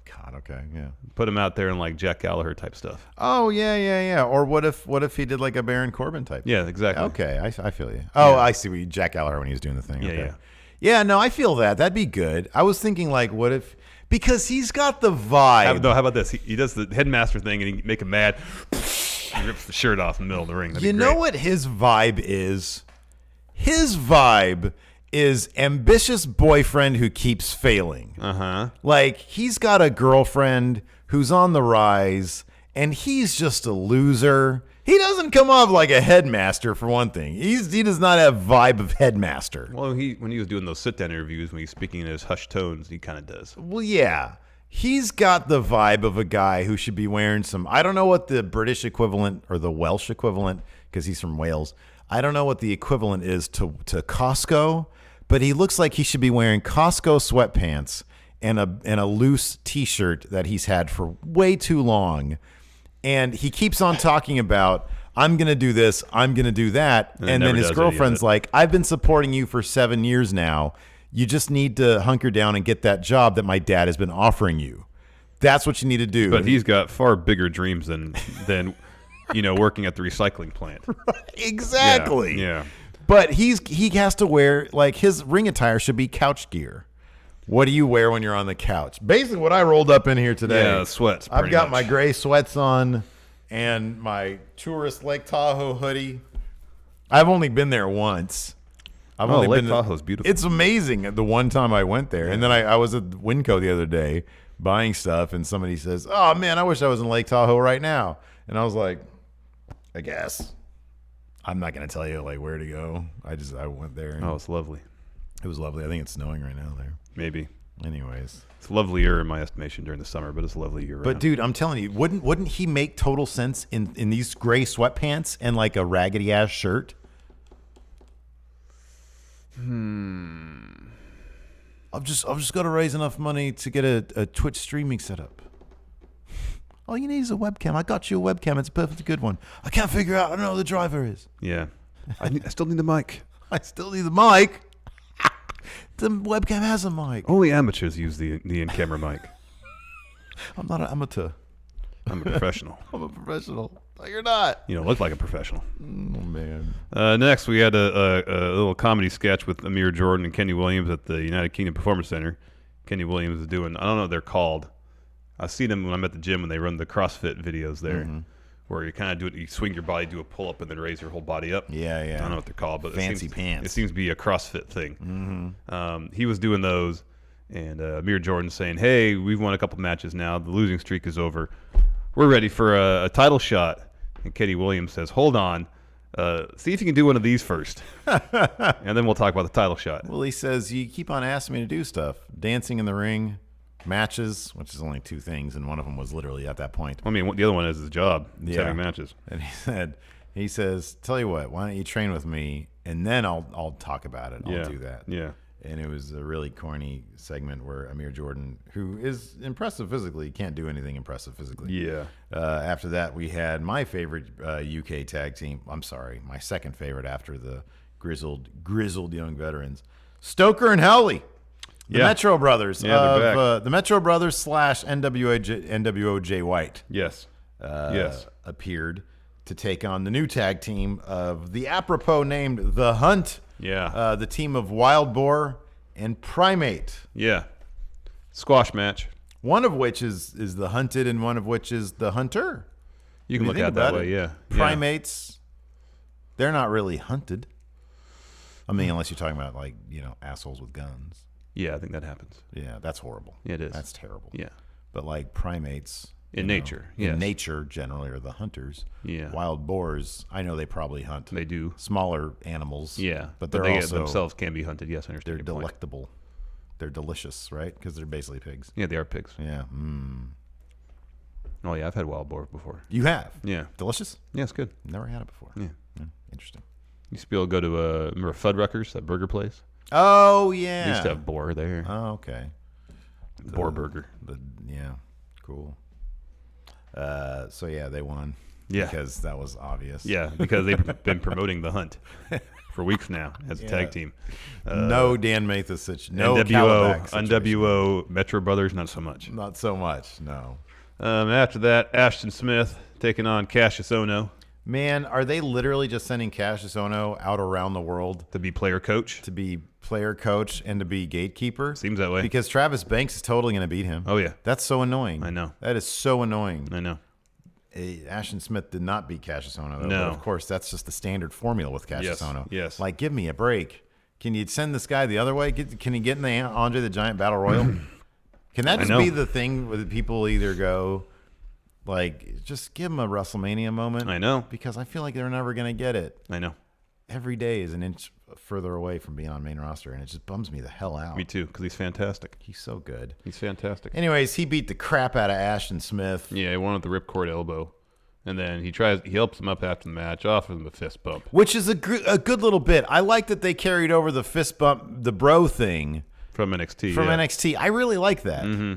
God, okay, yeah. Put him out there in like Jack Gallagher type stuff. Oh yeah. Or what if he did like a Baron Corbin type? Yeah, exactly. Okay, I feel you. Oh, I see what Jack Gallagher when he was doing the thing. Yeah, Okay. yeah. Yeah, no, I feel that. That'd be good. I was thinking like, what if? Because he's got the vibe. How about this? He does the headmaster thing, and he make him mad. He rips the shirt off in the middle of the ring. That'd You be know great. what his vibe is? His vibe is ambitious boyfriend who keeps failing. Like he's got a girlfriend who's on the rise, and he's just a loser. He doesn't come off like a headmaster for one thing. He does not have vibe of headmaster. Well, when he was doing those sit-down interviews, when he's speaking in his hushed tones, he kind of does. Well, yeah. He's got the vibe of a guy who should be wearing some, I don't know what the British equivalent or the Welsh equivalent, because he's from Wales. I don't know what the equivalent is to Costco, but he looks like he should be wearing Costco sweatpants and a loose T-shirt that he's had for way too long. And he keeps on talking about, I'm going to do this, I'm going to do that. And then never his does any of girlfriend's it. like, I've been supporting you for 7 years now. You just need to hunker down and get that job that my dad has been offering you. That's what you need to do. But he's got far bigger dreams than working at the recycling plant. Exactly. Yeah. But he has to wear, like, his ring attire should be couch gear. What do you wear when you're on the couch? Basically what I rolled up in here today. Yeah, sweats. I've pretty got much. my gray sweats on and my tourist Lake Tahoe hoodie. I've only been there once. Lake Tahoe's beautiful. It's amazing the one time I went there. And then I was at Winco the other day buying stuff, and somebody says, oh, man, I wish I was in Lake Tahoe right now. And I was like, I guess. I'm not going to tell you, like, where to go. I went there. And Oh, it's lovely. it was lovely. I think it's snowing right now there. Maybe. Anyways. It's lovelier in my estimation during the summer, but it's lovely year round. But, dude, I'm telling you, wouldn't he make total sense in these gray sweatpants and, like, a raggedy-ass shirt? I've just got to raise enough money to get a Twitch streaming set up. All you need is a webcam. I got you a webcam. It's a perfectly good one. I can't figure out. I don't know who the driver is. Yeah. I still need the mic. I still need the mic. The webcam has a mic. Only amateurs use the in-camera mic. I'm not an amateur. I'm a professional. I'm a professional. No, you're not. You don't look like a professional. Oh, man. Next, we had a little comedy sketch with Amir Jordan and Kenny Williams at the United Kingdom Performance Center. Kenny Williams is doing, I don't know what they're called. I see them when I'm at the gym when they run the CrossFit videos there, where you kind of do it, you swing your body, do a pull-up, and then raise your whole body up. Yeah. I don't know what they're called, but Fancy pants. It seems to be a CrossFit thing. He was doing those, and Amir Jordan saying, hey, we've won a couple matches now. The losing streak is over. We're ready for a title shot. And Kenny Williams says, hold on. See if you can do one of these first. And then we'll talk about the title shot. Well, he says, you keep on asking me to do stuff. Dancing in the ring, matches, which is only 2 things, and one of them was literally at that point. I mean, the other one is his job. He's having matches. And he says, tell you what, why don't you train with me, and then I'll talk about it. I'll do that. Yeah. And it was a really corny segment where Amir Jordan, who is impressive physically, can't do anything impressive physically. Yeah. After that, we had my favorite UK tag team. I'm sorry, my second favorite after the grizzled young veterans, Stoker and Howley, the Metro Brothers. Yeah, they're back. The Metro Brothers / NWO Jay White. Yes. Appeared to take on the new tag team of the apropos named The Hunt. Yeah. The team of Wild Boar and Primate. Yeah. Squash match. One of which is the hunted and one of which is the hunter. You can look at it that way, yeah. Primates, they're not really hunted. I mean, unless you're talking about assholes with guns. Yeah, I think that happens. Yeah, that's horrible. Yeah, it is. That's terrible. Yeah. But primates. In nature, yes. In nature, generally, are the hunters. Yeah. Wild boars, I know they probably hunt. They do. Smaller animals. Yeah. But they also, themselves can be hunted. Yes, I understand. They're delectable. They're delicious, right? Because they're basically pigs. Yeah, they are pigs. Yeah. Oh, yeah, I've had wild boar before. You have? Yeah. Delicious? Yeah, it's good. Never had it before. Yeah. Interesting. Used to be able to go to, remember Fuddruckers, that burger place? Oh, yeah. They used to have boar there. Oh, okay. Boar burger. Yeah. Cool. So yeah, they won. Yeah, because that was obvious. Yeah, because they've been promoting the Hunt for weeks now as a tag team. No Dan Mathis, no NWO Metro Brothers, not so much. Not so much. No. After that, Ashton Smith taking on Cassius Ohno. Man, are they literally just sending Cassius Ohno out around the world to be player coach? To be player coach and to be gatekeeper? Seems that way. Because Travis Banks is totally going to beat him. Oh, yeah. That's so annoying. I know. That is so annoying. I know. Ashton Smith did not beat Cassius Ohno, though. No. But of course, that's just the standard formula with Cassius Ohno. Yes. Give me a break. Can you send this guy the other way? Can he get in the Andre the Giant Battle Royal? Can that just be the thing where people either go... just give him a WrestleMania moment. I know. Because I feel like they're never going to get it. I know. Every day is an inch further away from being on main roster, and it just bums me the hell out. Me too, because he's fantastic. He's so good. He's fantastic. Anyways, he beat the crap out of Ashton Smith. Yeah, he won with the ripcord elbow. And then he helps him up after the match, offers him a fist bump. Which is a good little bit. I like that they carried over the fist bump, the bro thing. From NXT. NXT. I really like that. Mm-hmm.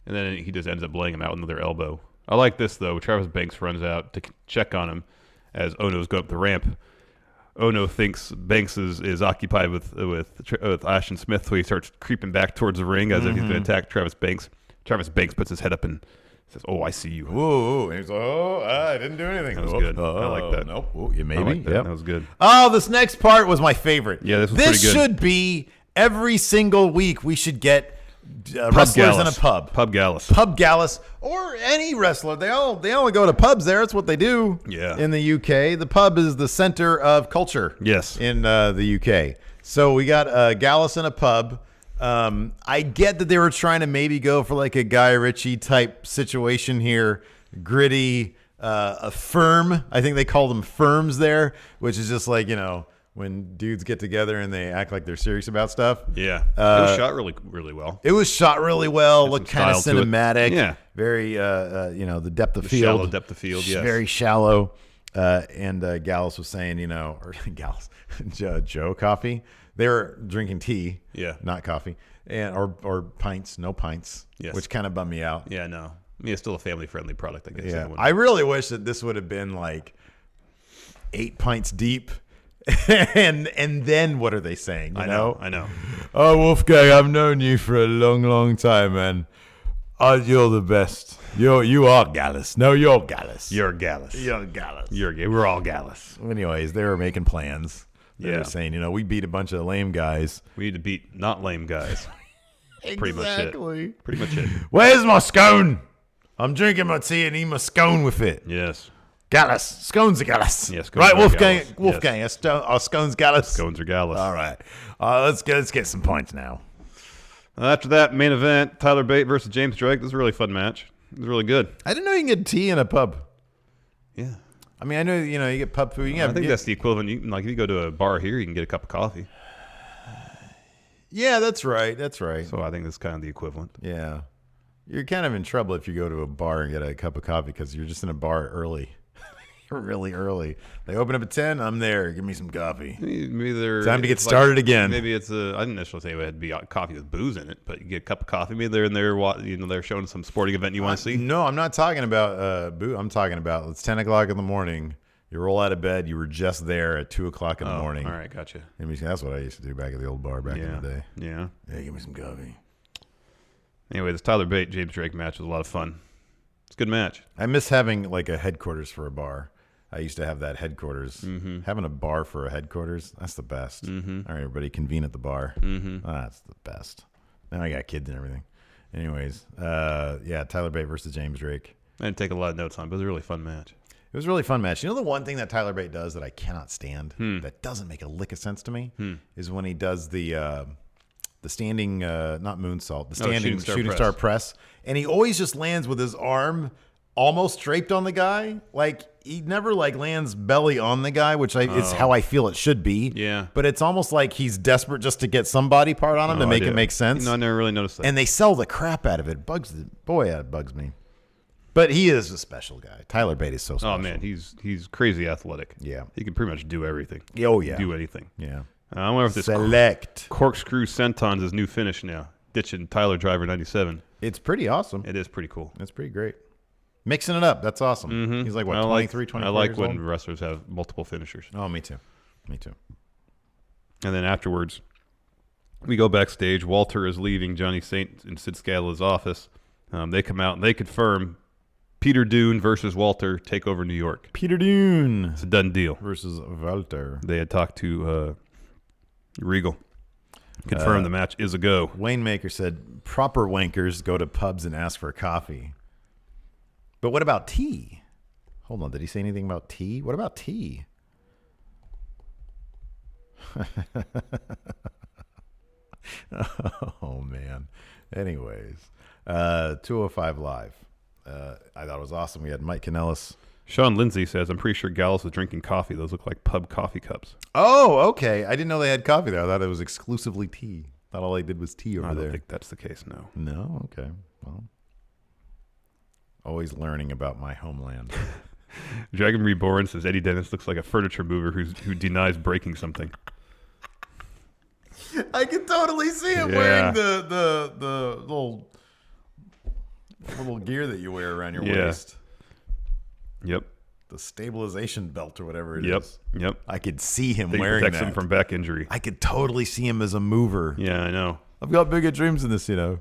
And then he just ends up laying him out with another elbow. I like this, though. Travis Banks runs out to check on him as Ono's going up the ramp. Ono thinks Banks is occupied with Ashton Smith, so he starts creeping back towards the ring as if he's going to attack Travis Banks. Travis Banks puts his head up and says, "Oh, I see you." Whoa. And he's like, "Oh, I didn't do anything." That was good. I like that. Nope. Oh, yeah, maybe. I like that. Yep. That was good. Oh, this next part was my favorite. Yeah, this was pretty good. This should be every single week. We should get wrestlers in a pub. Pub Gallus. Pub Gallus. Or any wrestler. They only go to pubs there. That's what they do. Yeah. In the UK. The pub is the center of culture. Yes. In the UK. So we got Gallus in a pub. I get that they were trying to maybe go for like a Guy Ritchie type situation here. Gritty, a firm. I think they call them firms there, which is just like, when dudes get together and they act like they're serious about stuff. Yeah. It was shot really, really well. It was shot really well. Looked kind of cinematic. Yeah. Very, the depth of field. Shallow depth of field, yes. Very shallow. And Gallus was saying, or Gallus, Joe Coffee. They were drinking tea. Yeah. Not coffee. And or pints. No pints. Yes. Which kind of bummed me out. Yeah, no. I mean, it's still a family-friendly product, I guess. Yeah. I really wish that this would have been like 8 pints deep. and then what are they saying? You know? I know. Oh, Wolfgang, I've known you for a long, long time, man. Oh, you're the best. You are Gallus. No, you're Gallus. You're Gallus. You're Gallus. We're all Gallus. Anyways, they were making plans. They were saying, we beat a bunch of lame guys. We need to beat not lame guys. Pretty much it. Pretty much it. Where's my scone? I'm drinking my tea and eating my scone with it. Yes. Gallus. Scones are Gallus. Yes, right, Wolfgang. Gallus. Wolfgang, Yes. are scones Gallus? Scones are Gallus. All right. Let's get some points now. After that, main event, Tyler Bate versus James Drake. This was a really fun match. It was really good. I didn't know you can get tea in a pub. Yeah. I mean, I know, you get pub food. I think that's the equivalent. If you go to a bar here, you can get a cup of coffee. Yeah, that's right. That's right. So I think that's kind of the equivalent. Yeah. You're kind of in trouble if you go to a bar and get a cup of coffee because you're just in a bar early. Really early. They open up at 10. I'm there. Give me some coffee. Maybe they're time to get started again. Maybe it's I didn't necessarily say it had to be coffee with booze in it, but you get a cup of coffee. Maybe they're in there. They're showing some sporting event you want to see. No, I'm not talking about booze. I'm talking about it's 10 o'clock in the morning. You roll out of bed. You were just there at 2 o'clock in the morning. All right, gotcha. I mean, that's what I used to do back at the old bar back in the day. Yeah. Yeah, give me some coffee. Anyway, this Tyler Bate James Drake match was a lot of fun. It's a good match. I miss having like a headquarters for a bar. I used to have that headquarters. Mm-hmm. Having a bar for a headquarters, that's the best. Mm-hmm. All right, everybody convene at the bar. Mm-hmm. That's the best. Now I got kids and everything. Anyways, Tyler Bate versus James Drake. I didn't take a lot of notes on it, but it was a really fun match. It was a really fun match. You know the one thing that Tyler Bate does that I cannot stand, that doesn't make a lick of sense to me, is when he does the standing, not moonsault, the standing shooting star press. And he always just lands with his arm almost draped on the guy. Like, he never lands belly on the guy, which is how I feel it should be. Yeah. But it's almost like he's desperate just to get some body part on him to make it make sense. No, I never really noticed that. And they sell the crap out of it. It bugs me. But he is a special guy. Tyler Bate is so special. Oh, man, he's crazy athletic. Yeah. He can pretty much do everything. Oh, yeah. Do anything. Yeah. I wonder if this corkscrew senton's his new finish now, ditching Tyler Driver 97. It's pretty awesome. It is pretty cool. It's pretty great. Mixing it up. That's awesome. Mm-hmm. He's like, what, 23, 24 I like years when old? wrestlers have multiple finishers. Oh, me too. Me too. And then afterwards, we go backstage. Walter is leaving Johnny Saint in Sid Scala's office. They come out and they confirm Peter Dune versus Walter, Takeover New York. Peter Dune. It's a done deal. Versus Walter. They had talked to Regal. Confirmed the match is a go. Wayne said, proper wankers go to pubs and ask for coffee. But what about tea? Hold on. Did he say anything about tea? What about tea? Oh, man. Anyways, 205 Live. I thought it was awesome. We had Mike Kanellis. Sean Lindsay says, I'm pretty sure Gallus was drinking coffee. Those look like pub coffee cups. Oh, okay. I didn't know they had coffee there. I thought it was exclusively tea. I thought all they did was tea over there. I don't think that's the case, no. No? Okay. Well, always learning about my homeland. Dragon Reborn says, Eddie Dennis looks like a furniture mover who denies breaking something. I can totally see him wearing the little gear that you wear around your waist. Yep. The stabilization belt or whatever it is. Yep. I could see him wearing protects that. him from back injury. I could totally see him as a mover. Yeah, I know. I've got bigger dreams than this, you know.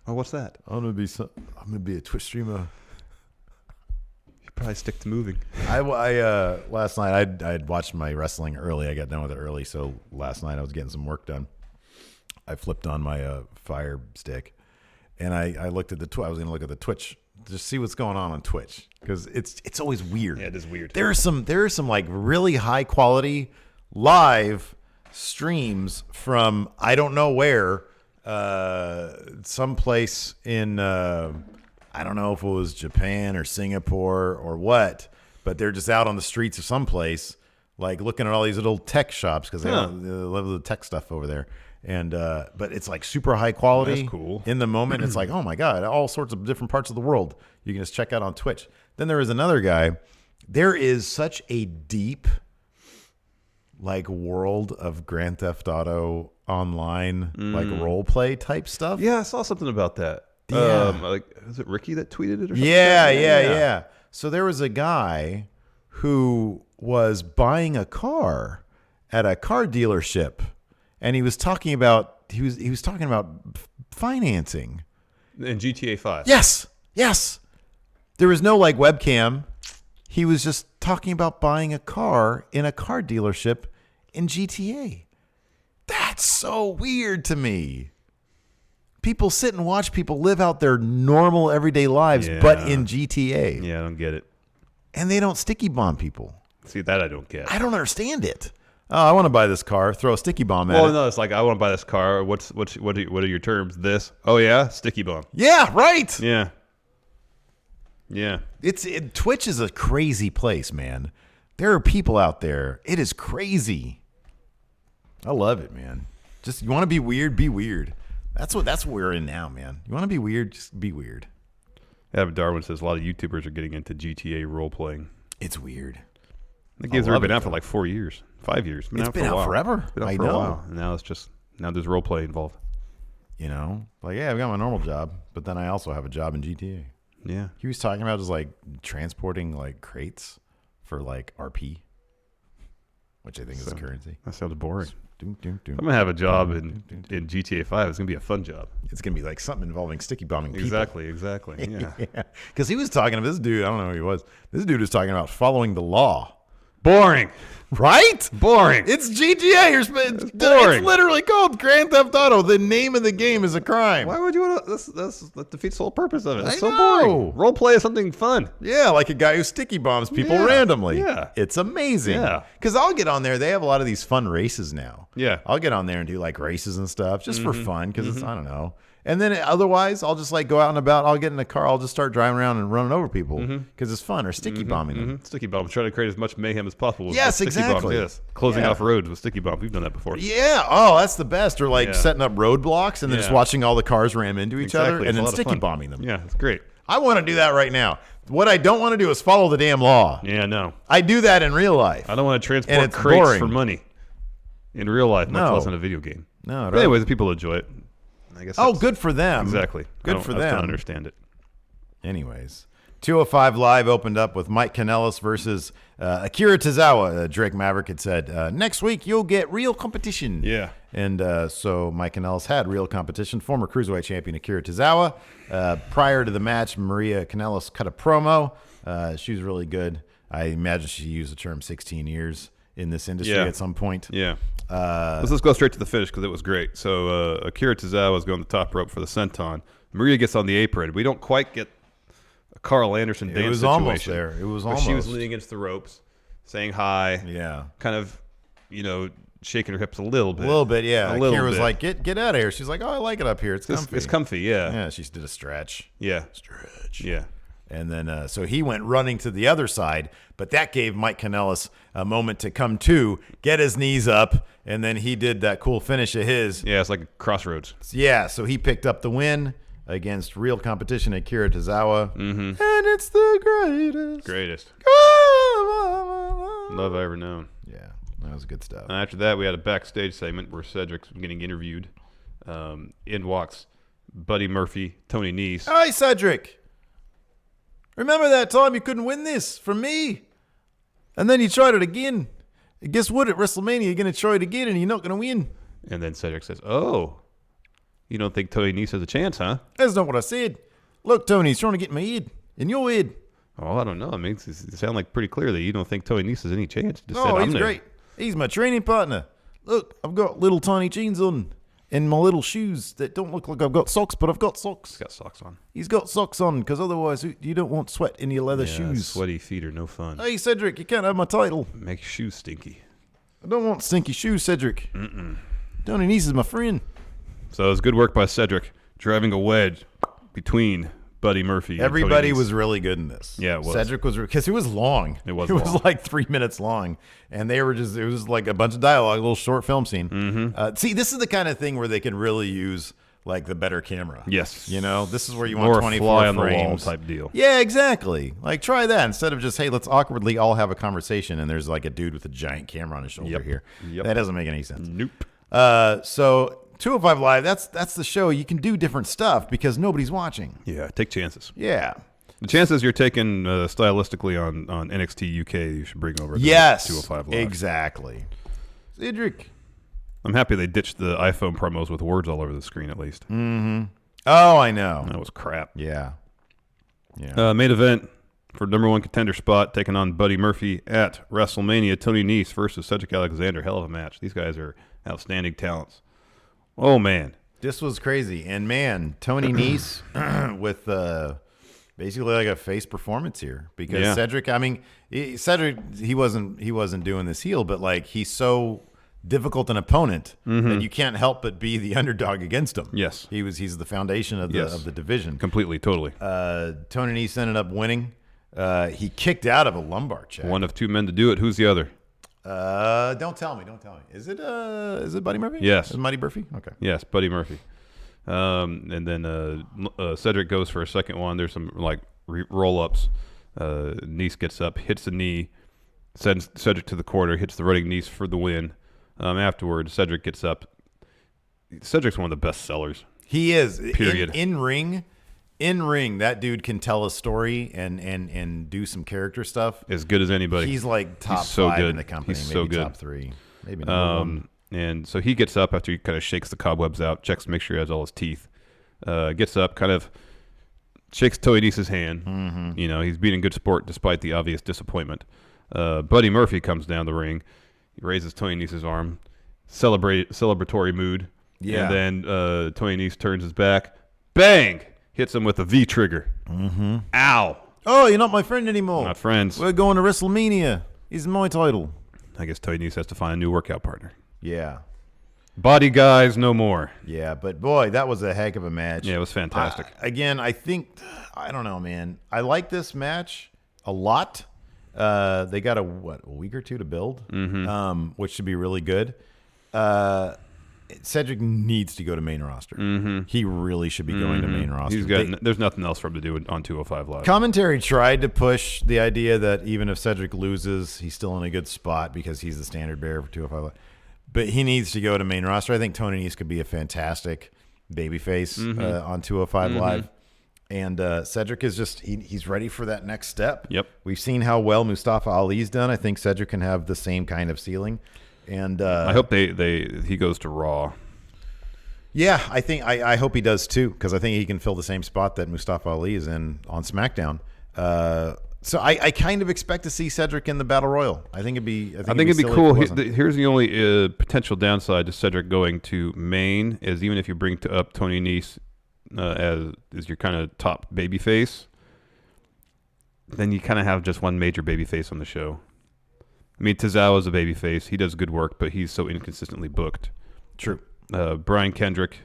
Oh, what's that? I'm gonna be a Twitch streamer. You probably stick to moving. I last night I had watched my wrestling early. I got done with it early, so last night I was getting some work done. I flipped on my Fire Stick, and I looked at I was gonna look at the Twitch. Just see what's going on Twitch, because it's always weird. Yeah, it is weird. There are some like really high quality live streams from I don't know where, someplace in I don't know if it was Japan or Singapore or what, but they're just out on the streets of someplace, like looking at all these little tech shops because they love the tech stuff over there. And but it's like super high quality. That's cool. In the moment, it's like, oh my god, all sorts of different parts of the world you can just check out on Twitch. Then there is another guy. There is such a deep like world of Grand Theft Auto online like role play type stuff. Yeah, I saw something about that. Yeah. Is it Ricky that tweeted it or something? Yeah. So there was a guy who was buying a car at a car dealership, and he was talking about financing In GTA 5. Yes. There was no like webcam. He was just talking about buying a car in a car dealership in GTA. That's so weird to me. People sit and watch people live out their normal everyday lives, but in GTA. Yeah, I don't get it. And they don't sticky bomb people. See, that I don't get. I don't understand it. Oh, I want to buy this car. Throw a sticky bomb at it. Well, no, it's like, I want to buy this car. What are your terms? This? Oh, yeah? Sticky bomb. Yeah, right. Yeah. Twitch is a crazy place, man. There are people out there. It is crazy. I love it, man. Just, you want to be weird, be weird. That's what we're in now, man. You want to be weird, just be weird. Adam Darwin says a lot of YouTubers are getting into GTA role playing. It's weird. The game's already been out for like 4 years, 5 years. It's been out forever. Been out for a while. And now there's role play involved. You know, like, yeah, I've got my normal job, but then I also have a job in GTA. Yeah. He was talking about just like transporting like crates for like RP, which I think is the currency. That sounds boring. I'm going to have a job in GTA 5. It's going to be a fun job. It's going to be like something involving sticky bombing people. Exactly. Yeah. Because he was talking to this dude. I don't know who he was. This dude was talking about following the law. Boring. Right? Boring. It's GTA. It's literally called Grand Theft Auto. The name of the game is a crime. Why would you want to? That defeats the whole purpose of it. It's so know. boring. Role play is something fun. Yeah, like a guy who sticky bombs people randomly. Yeah. It's amazing. Yeah. Because I'll get on there. They have a lot of these fun races now. Yeah. I'll get on there and do like races and stuff just for fun because it's, I don't know. And then otherwise, I'll just like go out and about. I'll get in a car. I'll just start driving around and running over people because it's fun, or sticky bombing them. Sticky bomb. Trying to create as much mayhem as possible. With Yes, sticky exactly. Bombs. Yes. Closing off roads with sticky bomb. We've done that before. Yeah. Oh, that's the best. Or like setting up roadblocks and then just watching all the cars ram into each other and then sticky bombing them. Yeah, it's great. I want to do that right now. What I don't want to do is follow the damn law. Yeah, no. I do that in real life. I don't want to transport And it's crates boring. for money in real life, much No. less in a video game. No. But anyways, people enjoy it. I guess. Oh, good for them. Exactly. Good for I them. don't understand it. Anyways, 205 Live opened up with Mike Kanellis versus Akira Tozawa. Drake Maverick had said, next week you'll get real competition. Yeah. And so Mike Kanellis had real competition. Former Cruiserweight champion Akira Tozawa. Prior to the match, Maria Kanellis cut a promo. She was really good. I imagine she used the term 16 years in this industry at some point. Yeah. Let's go straight to the finish because it was great. So Akira Tozawa is going the top rope for the senton. Maria gets on the apron. We don't quite get a Carl Anderson dance situation. It was almost there. It was almost. She was leaning against the ropes, saying hi. Yeah. Kind of, shaking her hips a little bit. A little bit, yeah. Akira was bit. like, get out of here. She's like, oh, I like it up here. It's comfy. It's comfy, yeah. Yeah, she did a stretch. Yeah. Stretch. Yeah. And then, so he went running to the other side, but that gave Mike Kanellis a moment to come to, get his knees up, and then he did that cool finish of his. Yeah, it's like a crossroads. Yeah, so he picked up the win against real competition Akira Tozawa. And it's the greatest. Greatest. Love I ever known. Yeah, that was good stuff. And after that, we had a backstage segment where Cedric's getting interviewed. In walks Buddy Murphy, Tony Nese. Hi, Cedric. Remember that time you couldn't win this from me? And then you tried it again. And guess what? At WrestleMania, you're going to try it again and you're not going to win. And then Cedric says, oh, you don't think Tony Nese has a chance, huh? That's not what I said. Look, Tony's trying to get my head. In your head. Oh, I don't know. I mean, it sounds like pretty clear that you don't think Tony Nese has any chance. Just said, Oh, I'm he's there. great. He's my training partner. Look, I've got little tiny jeans on and my little shoes that don't look like I've got socks, but I've got socks. He's got socks on. He's got socks on because otherwise you don't want sweat in your leather shoes. Sweaty feet are no fun. Hey, Cedric, you can't have my title. Make your shoes stinky. I don't want stinky shoes, Cedric. Tony Nese is my friend. So it was good work by Cedric, driving a wedge between Buddy Murphy and Everybody Tony Nese. was really good in this. Yeah, it was. Cedric was, because it was long. It was It long. was like 3 minutes long. And they were just, it was like a bunch of dialogue, a little short film scene. See, this is the kind of thing where they can really use like the better camera. Yes. You know, this is where you More want 24 fly on frames. the wall type deal. Yeah, exactly. Like try that instead of just, hey, let's awkwardly all have a conversation and there's like a dude with a giant camera on his shoulder here. Yep. That doesn't make any sense. Nope. So 205 Live, that's the show. You can do different stuff because nobody's watching. Yeah, take chances. Yeah. The chances you're taking stylistically on NXT UK, you should bring over to Yes, 205 Live. exactly. Cedric. I'm happy they ditched the iPhone promos with words all over the screen at least. Mm-hmm. Oh, I know. That was crap. Yeah. Yeah. Main event for number one contender spot, taking on Buddy Murphy at WrestleMania. Tony Nese versus Cedric Alexander. Hell of a match. These guys are outstanding talents. Oh, man. This was crazy. And, man, Tony Nese with basically like a face performance here. Because Cedric, I mean, Cedric, he wasn't doing this heel, but, like, he's so difficult an opponent that you can't help but be the underdog against him. Yes. He's the foundation of the division. Completely, totally. Tony Nese ended up winning. He kicked out of a lumbar check. One of two men to do it. Who's the other? Don't tell me. Is it Buddy Murphy? Yes. Is it Buddy Murphy? Okay. Yes, Buddy Murphy. And then Cedric goes for a second one. There's some like roll-ups. Nese gets up, hits the knee, sends Cedric to the corner, hits the running Nese for the win. Afterwards, Cedric gets up. Cedric's one of the best sellers. He is. Period. In ring, that dude can tell a story and do some character stuff As good as anybody. He's like top so 5 good. in the company. He's maybe so good. top 3. Maybe number 1. And so he gets up after he kind of shakes the cobwebs out, checks to make sure he has all his teeth. Gets up, kind of shakes Tony Nese's hand. Mm-hmm. You know, he's being good sport despite the obvious disappointment. Buddy Murphy comes down the ring. He raises Tony Nese's arm. Celebratory mood. Yeah. And then Tony Nese turns his back. Bang! Hits him with a V trigger. Mm-hmm. Ow! Oh, you're not my friend anymore. Not friends. We're going to WrestleMania. It's my title. I guess Tony Nese has to find a new workout partner. Yeah. Body guys, no more. Yeah, but boy, that was a heck of a match. Yeah, it was fantastic. I think, I don't know, man. I like this match a lot. They got a week or two to build, which should be really good. Cedric needs to go to main roster. Mm-hmm. He really should be going to main roster. There's nothing else for him to do on 205 Live. Commentary tried to push the idea that even if Cedric loses, he's still in a good spot because he's the standard bearer for 205 Live. But he needs to go to main roster. I think Tony Nese could be a fantastic babyface on 205 Live. And Cedric is just, he's ready for that next step. Yep. We've seen how well Mustafa Ali's done. I think Cedric can have the same kind of ceiling. And I hope he goes to Raw. Yeah, I hope he does too, because I think he can fill the same spot that Mustafa Ali is in on SmackDown. So I kind of expect to see Cedric in the Battle Royal. I think it'd be cool. Here's the only potential downside to Cedric going to main is even if you bring up Tony Nese as your kind of top babyface, then you kind of have just one major babyface on the show. I mean, Tozawa's a babyface. He does good work, but he's so inconsistently booked. True. Brian Kendrick,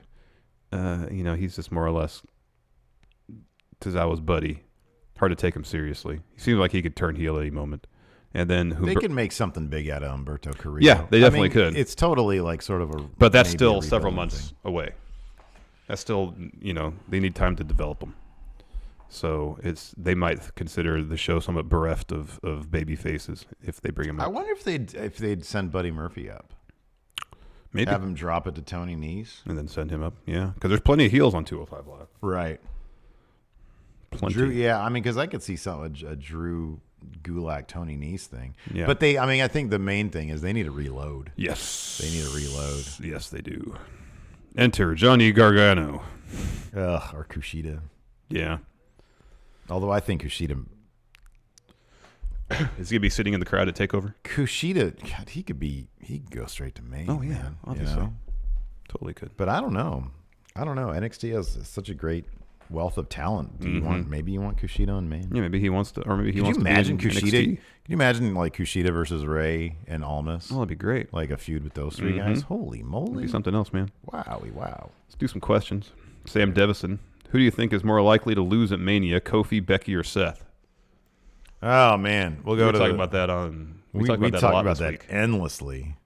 he's just more or less Tozawa's buddy. Hard to take him seriously. He seems like he could turn heel at any moment. And then they could make something big out of Humberto Carrillo. Yeah, they definitely could. It's totally like sort of a. But that's still several months away. That's still, they need time to develop them. So they might consider the show somewhat bereft of baby faces if they bring him up. I wonder if they'd send Buddy Murphy up. Maybe have him drop it to Tony Nese and then send him up. Yeah, because there's plenty of heels on 205 Live. Right. Plenty. Drew, yeah, I mean, because I could see a Drew Gulak Tony Nese thing. Yeah. But I think the main thing is they need to reload. Yes. They need to reload. Yes, they do. Enter Johnny Gargano. Or Kushida. Yeah. Although I think Kushida is he gonna be sitting in the crowd at Takeover? Kushida, God, he could go straight to main. Oh yeah, man, obviously, totally could. But I don't know. NXT has such a great wealth of talent. Do you want Kushida on main? Yeah, maybe he wants to, or maybe he wants to. Could you imagine Kushida? Can you imagine like Kushida versus Ray and Almas? Oh, that'd be great. Like a feud with those three guys. Holy moly! That'd be something else, man. Wow. Let's do some questions. Sam Devison, who do you think is more likely to lose at Mania, Kofi, Becky, or Seth? Oh man, we'll go to talk about that on. We talk about that endlessly.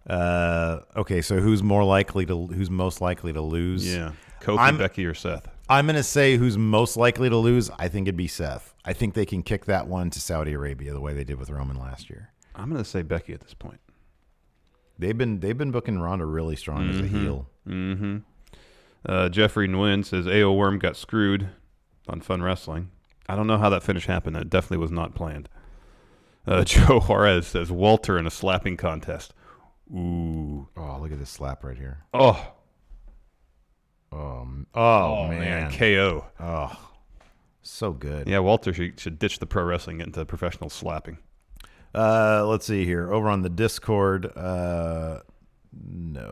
Okay, so who's most likely to lose? Yeah, Kofi, Becky, or Seth? I'm gonna say who's most likely to lose. I think it'd be Seth. I think they can kick that one to Saudi Arabia the way they did with Roman last year. I'm gonna say Becky at this point. They've been booking Ronda really strong as a heel. Jeffrey Nguyen says AO Worm got screwed on Fun Wrestling. I don't know how that finish happened. It definitely was not planned. Joe Juarez says Walter in a slapping contest. Ooh. Oh, look at this slap right here. Oh. Oh, man. KO. Oh, so good. Yeah, Walter should ditch the pro wrestling into professional slapping. Let's see here. Over on the Discord, no,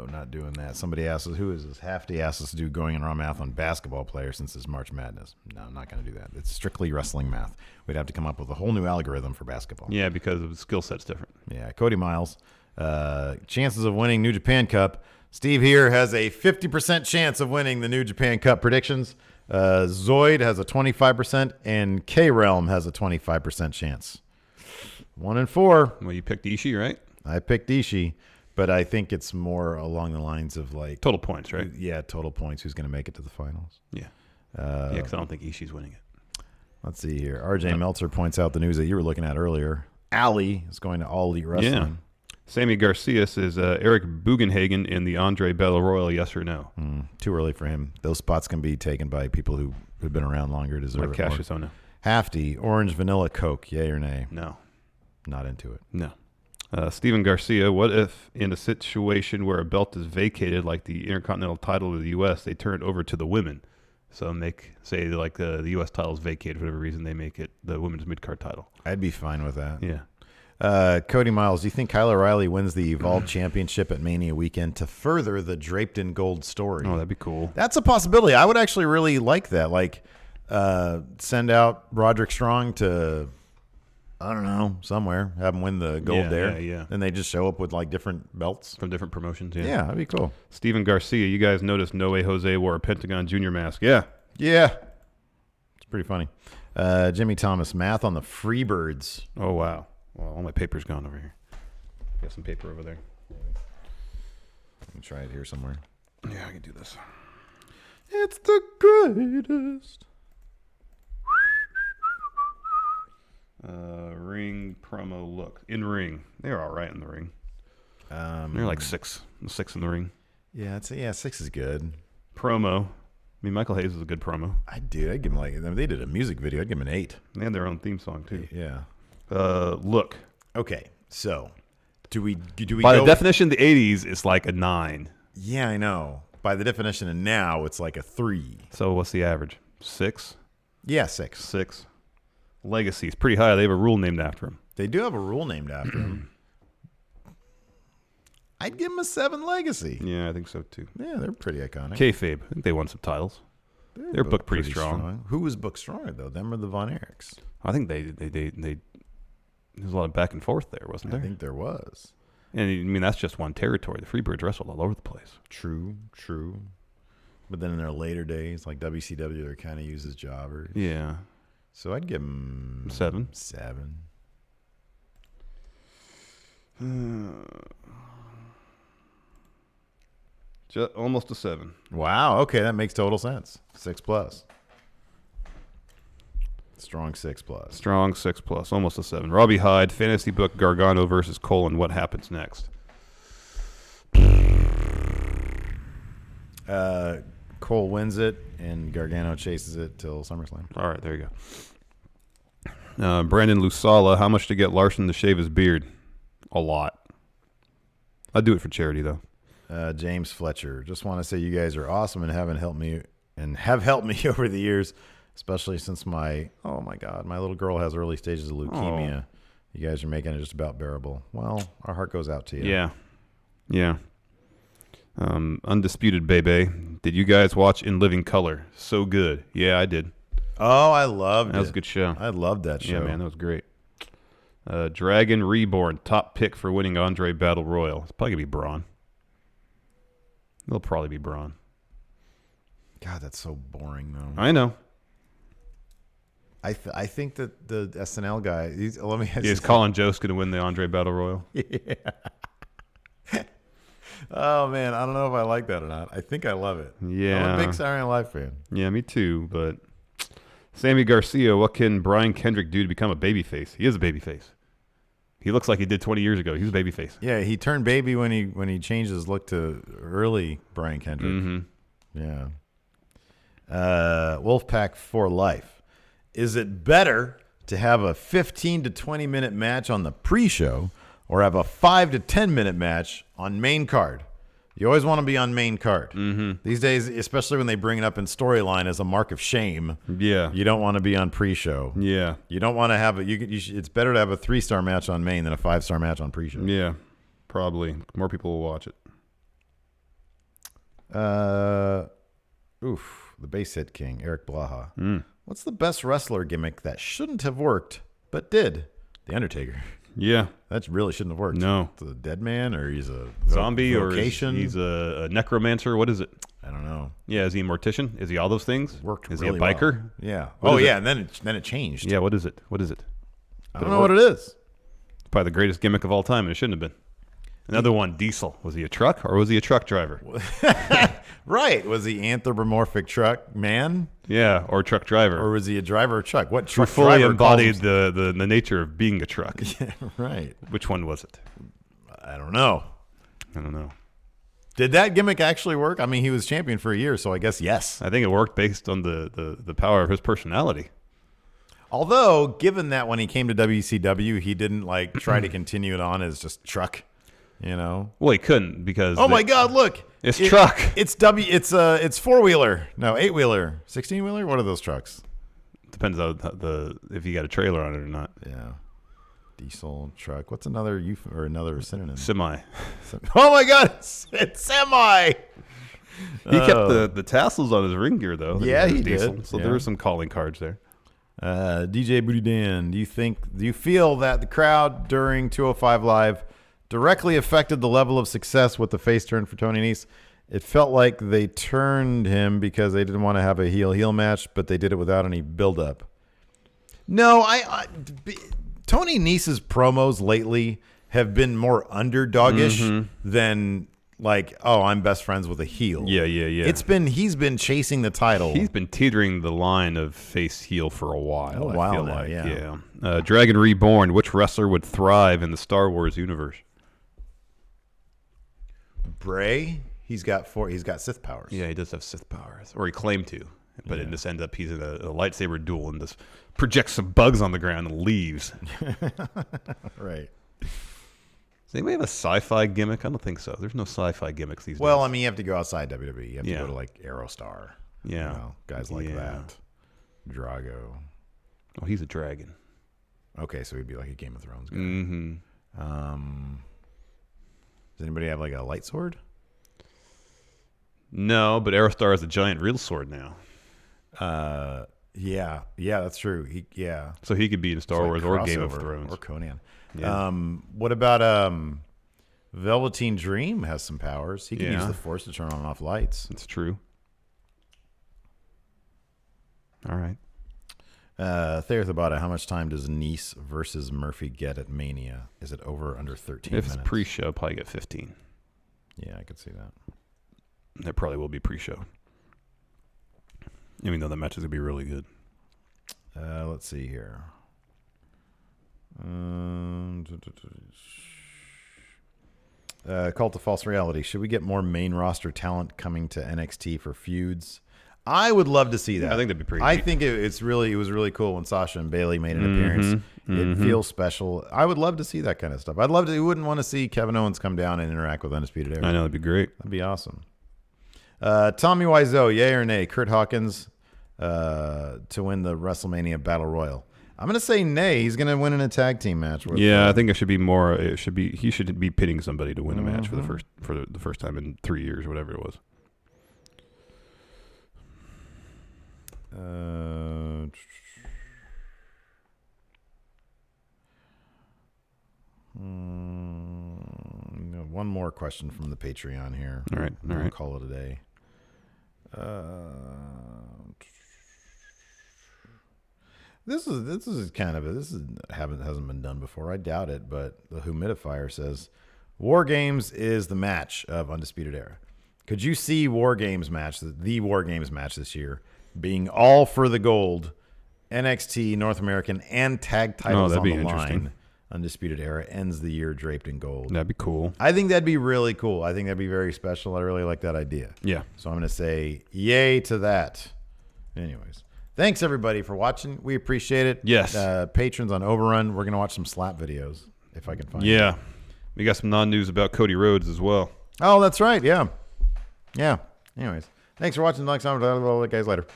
not doing that. Somebody asks us, who is this Hafty asks us to do going in raw math on basketball players since it's March Madness. No, I'm not going to do that. It's strictly wrestling math. We'd have to come up with a whole new algorithm for basketball. Yeah, because the skill set's different. Yeah, Cody Miles. Chances of winning New Japan Cup. Steve here has a 50% chance of winning the New Japan Cup predictions. Zoid has a 25%, and K-Realm has a 25% chance. 1 and 4. Well, you picked Ishii, right? I picked Ishii, but I think it's more along the lines of like total points, right? Yeah, total points. Who's going to make it to the finals? Yeah. Yeah, because I don't think Ishii's winning it. Let's see here. RJ Meltzer points out the news that you were looking at earlier. Ali is going to All Elite Wrestling. Yeah. Sammy Garcia says Eric Bugenhagen in the Andre Battle Royal, yes or no? Too early for him. Those spots can be taken by people who've been around longer, deserve Like it more. Cassius Ohno. Hafty, Orange Vanilla Coke, yay or nay? No. Not into it. No. Steven Garcia, what if in a situation where a belt is vacated, like the Intercontinental title of the U.S., they turn it over to the women? So say like the U.S. title is vacated for whatever reason, they make it the women's mid-card title. I'd be fine with that. Yeah. Cody Miles, do you think Kyle O'Reilly wins the Evolve Championship at Mania weekend to further the Draped in Gold story? Oh, that'd be cool. That's a possibility. I would actually really like that. Like, send out Roderick Strong to, I don't know, somewhere. Have him win the gold there. Yeah. Then they just show up with like different belts. From different promotions, yeah. Yeah, that'd be cool. Steven Garcia, you guys noticed No Way Jose wore a Pentagon Junior mask. Yeah. Yeah. It's pretty funny. Jimmy Thomas, math on the Freebirds. Oh, wow. Well, all my paper's gone over here. Got some paper over there. Let me try it here somewhere. Yeah, I can do this. It's the greatest. Ring promo look. In ring. They're all right in the ring. They're like six in the ring. Yeah, 6 is good. Promo. I mean, Michael Hayes is a good promo. I'd give him they did a music video. I'd give him an 8. They had their own theme song, too. Yeah. Look. Okay, so do we By go, the definition of the 80s, it's like a 9. Yeah, I know. By the definition of now, it's like a 3. So what's the average? 6? Yeah, 6. 6. Legacy is pretty high. They have a rule named after him. They do have a rule named after him. I'd give him a 7 Legacy. Yeah, I think so too. Yeah, they're pretty iconic. Kayfabe. I think they won some titles. They're booked pretty strong. Who was booked stronger though? Them or the Von Erichs? I think they there's a lot of back and forth there, wasn't there? I think there was. And I mean that's just one territory. The Freebirds wrestled all over the place. True. But then in their later days, like WCW, they're kind of used as jobbers. Yeah. So I'd give them 7. 7. Almost a 7. Wow. Okay, that makes total sense. 6+. Strong 6+. Strong 6+. Almost a 7. Robbie Hyde, fantasy book Gargano versus Colon. What happens next? Cole wins it, and Gargano chases it till SummerSlam. All right, there you go. Brandon Lusala, how much to get Larson to shave his beard? A lot. I'd do it for charity, though. James Fletcher, just want to say you guys are awesome and have helped me over the years, especially since my little girl has early stages of leukemia. You guys are making it just about bearable. Well, our heart goes out to you. Yeah. Undisputed Bebe, did you guys watch In Living Color? So good. Yeah, I did. Oh, I loved it. That was a good show. I loved that show. Yeah, man, that was great. Dragon Reborn, top pick for winning Andre Battle Royal. It's probably going to be Braun. It'll probably be Braun. God, that's so boring, though. I know. I think that the SNL guy, Is Colin Jost going to win the Andre Battle Royal? Yeah. Oh, man, I don't know if I like that or not. I think I love it. Yeah. I'm a big Saturday Night Live fan. Yeah, me too, but Sammy Garcia, what can Brian Kendrick do to become a babyface? He is a babyface. He looks like he did 20 years ago. He was a babyface. Yeah, he turned baby when he changed his look to early Brian Kendrick. Mm-hmm. Yeah. Wolfpack for life. Is it better to have a 15 to 20 minute match on the pre-show or have a 5 to 10 minute match on main card? You always want to be on main card. These days, especially when they bring it up in storyline as a mark of shame. Yeah. You don't want to be on pre-show. Yeah. You don't want to have it's better to have a 3-star match on main than a 5-star match on pre-show. Yeah. Probably. More people will watch it. The base hit king, Eric Blaha. What's the best wrestler gimmick that shouldn't have worked but did? The Undertaker. Yeah. That really shouldn't have worked. No. It's a dead man, or he's a Zombie, vocation? or he's a necromancer. What is it? I don't know. Yeah, is he a mortician? Is he all those things? Worked Is really he a biker? well. Yeah. What is it? And then it changed. Yeah, what is it? What is it? I don't know what it is. It's probably the greatest gimmick of all time, and it shouldn't have been. Another one, Diesel. Was he a truck, or was he a truck driver? Right. Was he anthropomorphic truck man? Yeah, or truck driver. Or was he a driver of truck? What Who truck fully driver embodied calls the nature of being a truck. Yeah, right. Which one was it? I don't know. I don't know. Did that gimmick actually work? I mean, he was champion for a year, so I guess yes. I think it worked based on the power of his personality. Although, given that when he came to WCW, he didn't like try to continue it on as just truck, you know. Well, he couldn't because My God, look. It's truck. It's 4-wheeler. No, 8-wheeler. 16-wheeler? What are those trucks? Depends on if you got a trailer on it or not. Yeah. Diesel, truck. What's another another synonym? Semi. Oh my God, it's semi. He kept the tassels on his ring gear though. Yeah, he Diesel. did. So Yeah. there were some calling cards there. DJ Booty Dan, do you feel that the crowd during 205 Live directly affected the level of success with the face turn for Tony Nese? It felt like they turned him because they didn't want to have a heel match, but they did it without any build-up. No, Tony Nese's promos lately have been more underdogish than like, oh, I'm best friends with a heel. Yeah. He's been chasing the title. He's been teetering the line of face heel for a while. A while I feel now, like. yeah. Dragon Reborn. Which wrestler would thrive in the Star Wars universe? Bray. He's got Sith powers. Yeah, he does have Sith powers, or he claimed to. But it just ends up he's in a lightsaber duel and just projects some bugs on the ground and leaves. Right. Does anybody have a sci-fi gimmick? I don't think so. There's no sci-fi gimmicks these days. Well, I mean, you have to go outside WWE. You have to Yeah. go to like Aerostar. Yeah. You know, guys like that. Drago. Oh, he's a dragon. Okay, so he'd be like a Game of Thrones guy. Mm-hmm. Does anybody have like a light sword? No, but Aerostar has a giant real sword now. Yeah, that's true. So he could be in Star Wars or Game of crossover, Thrones. or Conan. Yeah. What about Velveteen Dream has some powers. He can use the Force to turn on and off lights. That's true. All right. Thayer Thabata, how much time does Nice versus Murphy get at Mania? Is it over or under 13 If minutes? it's pre-show, probably get 15. Yeah, I could see that. It probably will be pre-show. Even though the match is going to be really good. Let's see here. Cult of False Reality. Should we get more main roster talent coming to NXT for feuds? I would love to see that. I think that'd be pretty I neat. think it was really cool when Sasha and Bailey made an appearance. It feels special. I would love to see that kind of stuff. I'd love to. You wouldn't want to see Kevin Owens come down and interact with Undisputed Era. I know, that'd be great. That'd be awesome. Tommy Wiseau, yay or nay? Kurt Hawkins to win the WrestleMania Battle Royal. I'm going to say nay. He's going to win in a tag team match. With, I think it should be more. It should be. He should be pitting somebody to win a match for the first time in 3 years, or whatever it was. One more question from the Patreon here. All right. We'll call it a day. This hasn't been done before. I doubt it, but the Humidifier says War Games is the match of Undisputed Era. Could you see War Games match, the War Games match this year, being all for the gold, NXT North American and tag titles on the line? Undisputed Era ends the year draped in gold. That'd be cool. I think that'd be really cool. I think that'd be very special. I really like that idea. Yeah. So I'm going to say yay to that. Anyways, Thanks, everybody, for watching. We appreciate it. Yes. Patrons on Overrun, we're going to watch some slap videos, if I can find them. Yeah. We got some non-news about Cody Rhodes as well. Oh, that's right. Yeah. Yeah. Anyways, thanks for watching. Like, guys, later.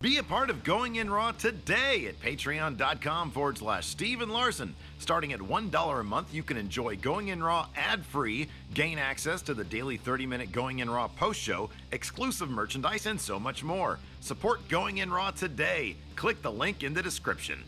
Be a part of Going In Raw today at patreon.com/Steve and Larson. Starting at $1 a month, you can enjoy Going In Raw ad-free, gain access to the daily 30-minute Going In Raw post show, exclusive merchandise, and so much more. Support Going In Raw today. Click the link in the description.